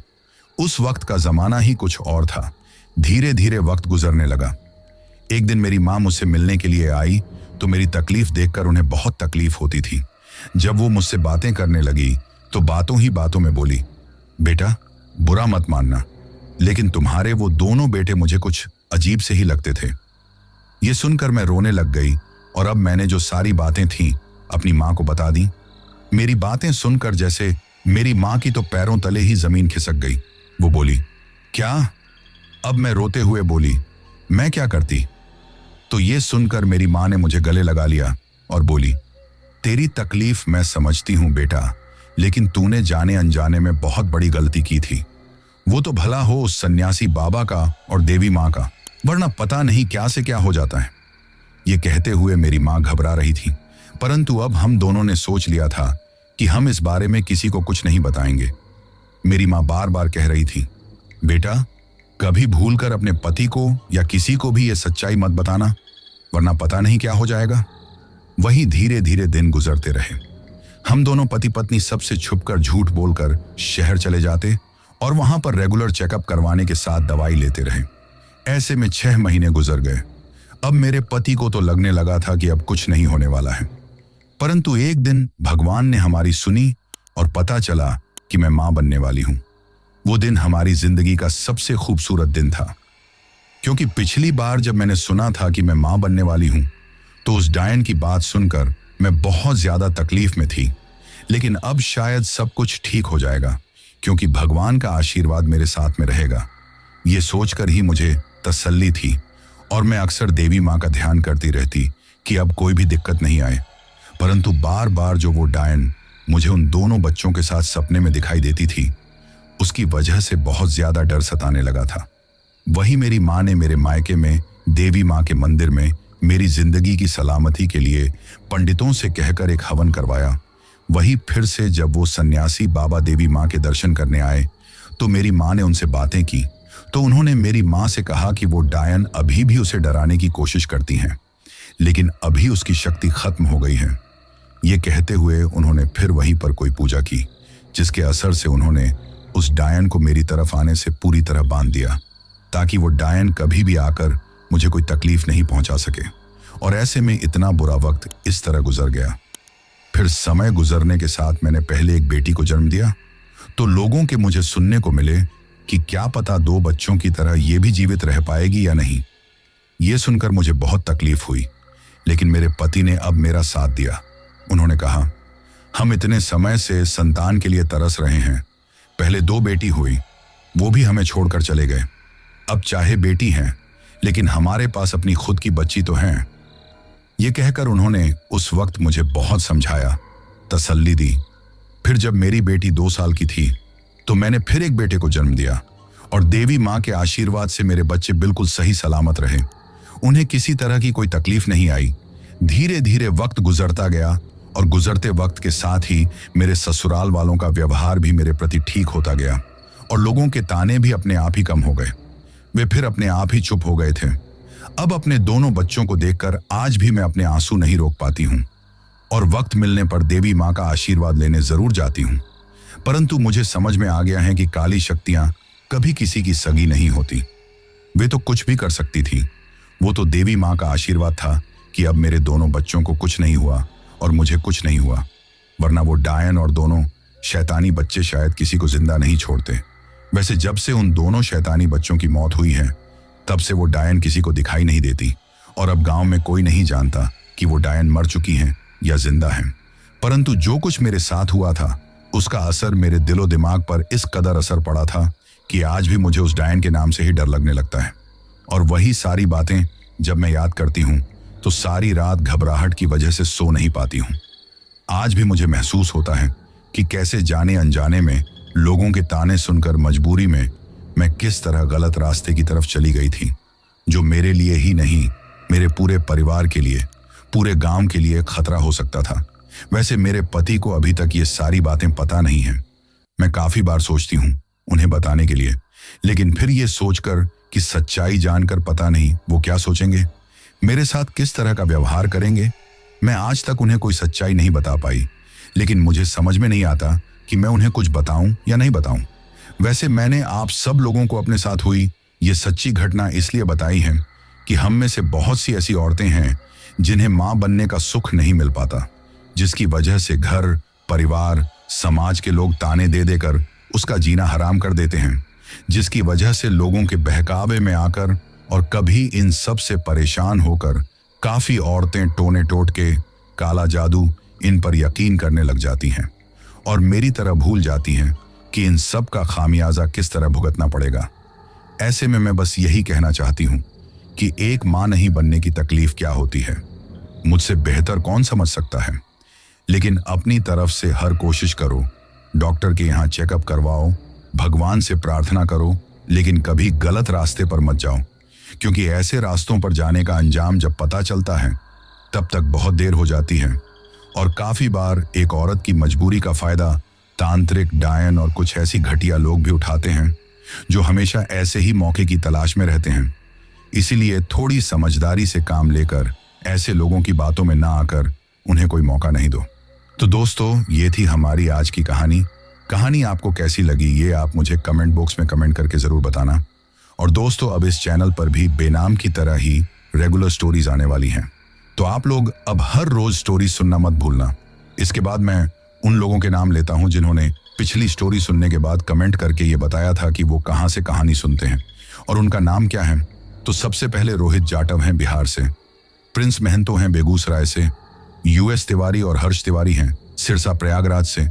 उस वक्त का जमाना ही कुछ और था। धीरे धीरे वक्त गुजरने लगा। एक दिन मेरी माँ मुझसे मिलने के लिए आई तो मेरी तकलीफ देखकर उन्हें बहुत तकलीफ होती थी। जब वो मुझसे बातें करने लगी तो बातों ही बातों में बोली, बेटा बुरा मत मानना, लेकिन तुम्हारे वो दोनों बेटे मुझे कुछ अजीब से ही लगते थे। ये सुनकर मैं रोने लग गई और अब मैंने जो सारी बातें थीं अपनी माँ को बता दी। मेरी बातें सुनकर जैसे मेरी माँ की तो पैरों तले ही जमीन खिसक गई। वो बोली, क्या? अब मैं रोते हुए बोली, मैं क्या करती? तो ये सुनकर मेरी माँ ने मुझे गले लगा लिया और बोली, तेरी तकलीफ मैं समझती हूँ बेटा, लेकिन तूने जाने अनजाने में बहुत बड़ी गलती की थी। वो तो भला हो उस सन्यासी बाबा का और देवी माँ का, वरना पता नहीं क्या से क्या हो जाता है। ये कहते हुए मेरी माँ घबरा रही थी, परंतु अब हम दोनों ने सोच लिया था कि हम इस बारे में किसी को कुछ नहीं बताएंगे। मेरी माँ बार बार कह रही थी, बेटा कभी भूलकर अपने पति को या किसी को भी ये सच्चाई मत बताना, वरना पता नहीं क्या हो जाएगा। वही धीरे धीरे दिन गुजरते रहे। हम दोनों पति पत्नी सबसे छुपकर झूठ बोलकर शहर चले जाते और वहां पर रेगुलर चेकअप करवाने के साथ दवाई लेते रहे। ऐसे में 6 महीने गुजर गए। अब मेरे पति को तो लगने लगा था कि अब कुछ नहीं होने वाला है, परंतु एक दिन भगवान ने हमारी सुनी और पता चला कि मैं मां बनने वाली हूं। वो दिन हमारी जिंदगी का सबसे खूबसूरत दिन था, क्योंकि पिछली बार जब मैंने सुना था कि मैं मां बनने वाली हूं तो उस डायन की बात सुनकर मैं बहुत ज्यादा तकलीफ में थी। लेकिन अब शायद सब कुछ ठीक हो जाएगा, क्योंकि भगवान का आशीर्वाद मेरे साथ में रहेगा। ये सोचकर ही मुझे तसल्ली थी और मैं अक्सर देवी माँ का ध्यान करती रहती कि अब कोई भी दिक्कत नहीं आए। परंतु बार बार जो वो डायन मुझे उन दोनों बच्चों के साथ सपने में दिखाई देती थी, उसकी वजह से बहुत ज्यादा डर सताने लगा था। वही मेरी माँ ने मेरे मायके में देवी माँ के मंदिर में मेरी जिंदगी की सलामती के लिए पंडितों से कहकर एक हवन करवाया। वही फिर से जब वो सन्यासी बाबा देवी माँ के दर्शन करने आए तो मेरी माँ ने उनसे बातें की तो उन्होंने मेरी माँ से कहा कि वो डायन अभी भी उसे डराने की कोशिश करती हैं, लेकिन अभी उसकी शक्ति खत्म हो गई है। ये कहते हुए उन्होंने फिर वहीं पर कोई पूजा की, जिसके असर से उन्होंने उस डायन को मेरी तरफ आने से पूरी तरह बांध दिया, ताकि वो डायन कभी भी आकर मुझे कोई तकलीफ नहीं पहुंचा सके। और ऐसे में इतना बुरा वक्त इस तरह गुजर गया। फिर समय गुजरने के साथ मैंने पहले एक बेटी को जन्म दिया तो लोगों के मुझे सुनने को मिले कि क्या पता 2 बच्चों की तरह ये भी जीवित रह पाएगी या नहीं। ये सुनकर मुझे बहुत तकलीफ हुई, लेकिन मेरे पति ने अब मेरा साथ दिया। उन्होंने कहा, हम इतने समय से संतान के लिए तरस रहे हैं। पहले 2 बेटी हुई, वो भी हमें छोड़कर चले गए। अब चाहे बेटी हैं, लेकिन हमारे पास अपनी खुद की बच्ची तो है। ये कहकर उन्होंने उस वक्त मुझे बहुत समझाया, तसल्ली दी। फिर जब मेरी बेटी 2 साल की थी तो मैंने फिर एक बेटे को जन्म दिया और देवी माँ के आशीर्वाद से मेरे बच्चे बिल्कुल सही सलामत रहे। उन्हें किसी तरह की कोई तकलीफ नहीं आई। धीरे धीरे वक्त गुजरता गया और गुजरते वक्त के साथ ही मेरे ससुराल वालों का व्यवहार भी मेरे प्रति ठीक होता गया और लोगों के ताने भी अपने आप ही कम हो गए। वे फिर अपने आप ही चुप हो गए थे। अब अपने दोनों बच्चों को देखकर आज भी मैं अपने आंसू नहीं रोक पाती हूँ और वक्त मिलने पर देवी माँ का आशीर्वाद लेने जरूर जाती हूँ। परंतु मुझे समझ में आ गया है कि काली शक्तियां कभी किसी की सगी नहीं होती। वे तो कुछ भी कर सकती थी। वो तो देवी माँ का आशीर्वाद था कि अब मेरे दोनों बच्चों को कुछ नहीं हुआ और मुझे कुछ नहीं हुआ, वरना वो डायन और दोनों शैतानी बच्चे शायद किसी को जिंदा नहीं छोड़ते। वैसे जब से उन दोनों शैतानी बच्चों की मौत हुई है तब से वो डायन किसी को दिखाई नहीं देती और अब गांव में कोई नहीं जानता कि वो डायन मर चुकी हैं या जिंदा हैं। परंतु जो कुछ मेरे साथ हुआ था उसका असर मेरे दिलो दिमाग पर इस कदर असर पड़ा था कि आज भी मुझे उस डायन के नाम से ही डर लगने लगता है। और वही सारी बातें जब मैं याद करती हूँ तो सारी रात घबराहट की वजह से सो नहीं पाती हूँ। आज भी मुझे महसूस होता है कि कैसे जाने अनजाने में लोगों के ताने सुनकर मजबूरी में मैं किस तरह गलत रास्ते की तरफ चली गई थी, जो मेरे लिए ही नहीं मेरे पूरे परिवार के लिए, पूरे गांव के लिए खतरा हो सकता था। वैसे मेरे पति को अभी तक ये सारी बातें पता नहीं हैं। मैं काफी बार सोचती हूँ उन्हें बताने के लिए, लेकिन फिर ये सोचकर कि सच्चाई जानकर पता नहीं वो क्या सोचेंगे, मेरे साथ किस तरह का व्यवहार करेंगे। मैं आज तक उन्हें कोई सच्चाई नहीं बता पाई, लेकिन मुझे समझ में नहीं आता कि मैं उन्हें कुछ बताऊं या नहीं बताऊं। वैसे मैंने आप सब लोगों को अपने साथ हुई ये सच्ची घटना इसलिए बताई है कि हम में से बहुत सी ऐसी औरतें हैं जिन्हें मां बनने का सुख नहीं मिल पाता, जिसकी वजह से घर, परिवार, समाज के लोग ताने दे देकर उसका जीना हराम कर देते हैं, जिसकी वजह से लोगों के बहकावे में आकर और कभी इन सब से परेशान होकर काफी औरतें टोने टोट के काला जादू इन पर यकीन करने लग जाती हैं और मेरी तरह भूल जाती हैं कि इन सब का खामियाजा किस तरह भुगतना पड़ेगा। ऐसे में मैं बस यही कहना चाहती हूँ कि एक माँ नहीं बनने की तकलीफ क्या होती है, मुझसे बेहतर कौन समझ सकता है। लेकिन अपनी तरफ से हर कोशिश करो, डॉक्टर के यहाँ चेकअप करवाओ, भगवान से प्रार्थना करो, लेकिन कभी गलत रास्ते पर मत जाओ, क्योंकि ऐसे रास्तों पर जाने का अंजाम जब पता चलता है तब तक बहुत देर हो जाती है। और काफी बार एक औरत की मजबूरी का फायदा तांत्रिक, डायन और कुछ ऐसी घटिया लोग भी उठाते हैं जो हमेशा ऐसे ही मौके की तलाश में रहते हैं। इसीलिए थोड़ी समझदारी से काम लेकर ऐसे लोगों की बातों में ना आकर उन्हें कोई मौका नहीं दो। तो दोस्तों, ये थी हमारी आज की कहानी आपको कैसी लगी ये आप मुझे कमेंट बॉक्स में कमेंट करके जरूर बताना। और दोस्तों, अब इस चैनल पर भी बेनाम की तरह ही रेगुलर स्टोरीज आने वाली हैं, तो आप लोग अब हर रोज स्टोरी सुनना मत भूलना। इसके बाद मैं उन लोगों के नाम लेता हूं जिन्होंने पिछली स्टोरी सुनने के बाद कमेंट करके ये बताया था कि वो कहां से कहानी सुनते हैं और उनका नाम क्या है। तो सबसे पहले रोहित जाटव हैं बिहार से, प्रिंस महंतो हैं बेगूसराय से, यूएस तिवारी और हर्ष तिवारी हैं सिरसा प्रयागराज से,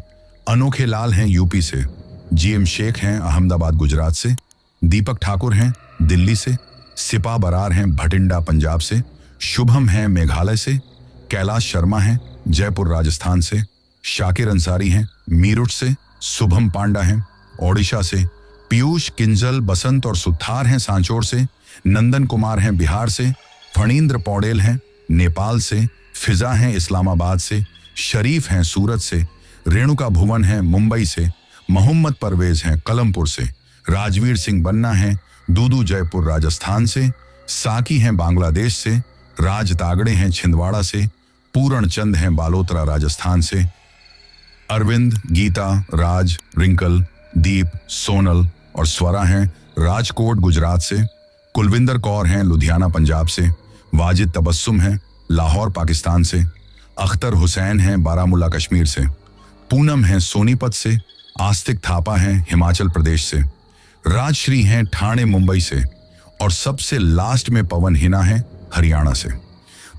अनोखे लाल हैं यूपी से, जीएम शेख हैं अहमदाबाद गुजरात से, दीपक ठाकुर हैं दिल्ली से, सिपा बरार हैं भटिंडा पंजाब से, शुभम हैं मेघालय से, कैलाश शर्मा हैं जयपुर राजस्थान से, शाकिर अंसारी हैं मीरठ से, शुभम पांडा हैं ओडिशा से, पीयूष किंजल बसंत और सुथार हैं सांचौर से, नंदन कुमार हैं बिहार से, फणींद्र पौडेल हैं नेपाल से, फिजा हैं इस्लामाबाद से, शरीफ हैं सूरत से, रेणुका भुवन हैं मुंबई से, मोहम्मद परवेज हैं कलमपुर से, राजवीर सिंह बन्ना हैं दूदू जयपुर राजस्थान से, साकी हैं बांग्लादेश से, राज तागड़े हैं छिंदवाड़ा से, पूरण चंद हैं बालोतरा राजस्थान से, अरविंद, गीता, राज, रिंकल, दीप, सोनल और स्वरा हैं राजकोट गुजरात से, कुलविंदर कौर हैं लुधियाना पंजाब से, वाजिद तबस्सुम हैं लाहौर पाकिस्तान से, अख्तर हुसैन हैं बारामूला कश्मीर से, पूनम हैं सोनीपत से, आस्तिक थापा हैं हिमाचल प्रदेश से, राजश्री हैं ठाणे मुंबई से और सबसे लास्ट में पवन हिना हैं हरियाणा से।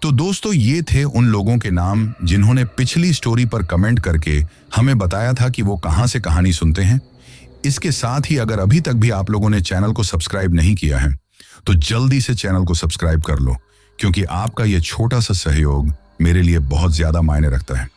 तो दोस्तों, ये थे उन लोगों के नाम जिन्होंने पिछली स्टोरी पर कमेंट करके हमें बताया था कि वो कहां से कहानी सुनते हैं। इसके साथ ही अगर अभी तक भी आप लोगों ने चैनल को सब्सक्राइब नहीं किया है तो जल्दी से चैनल को सब्सक्राइब कर लो, क्योंकि आपका ये छोटा सा सहयोग मेरे लिए बहुत ज्यादा मायने रखता है।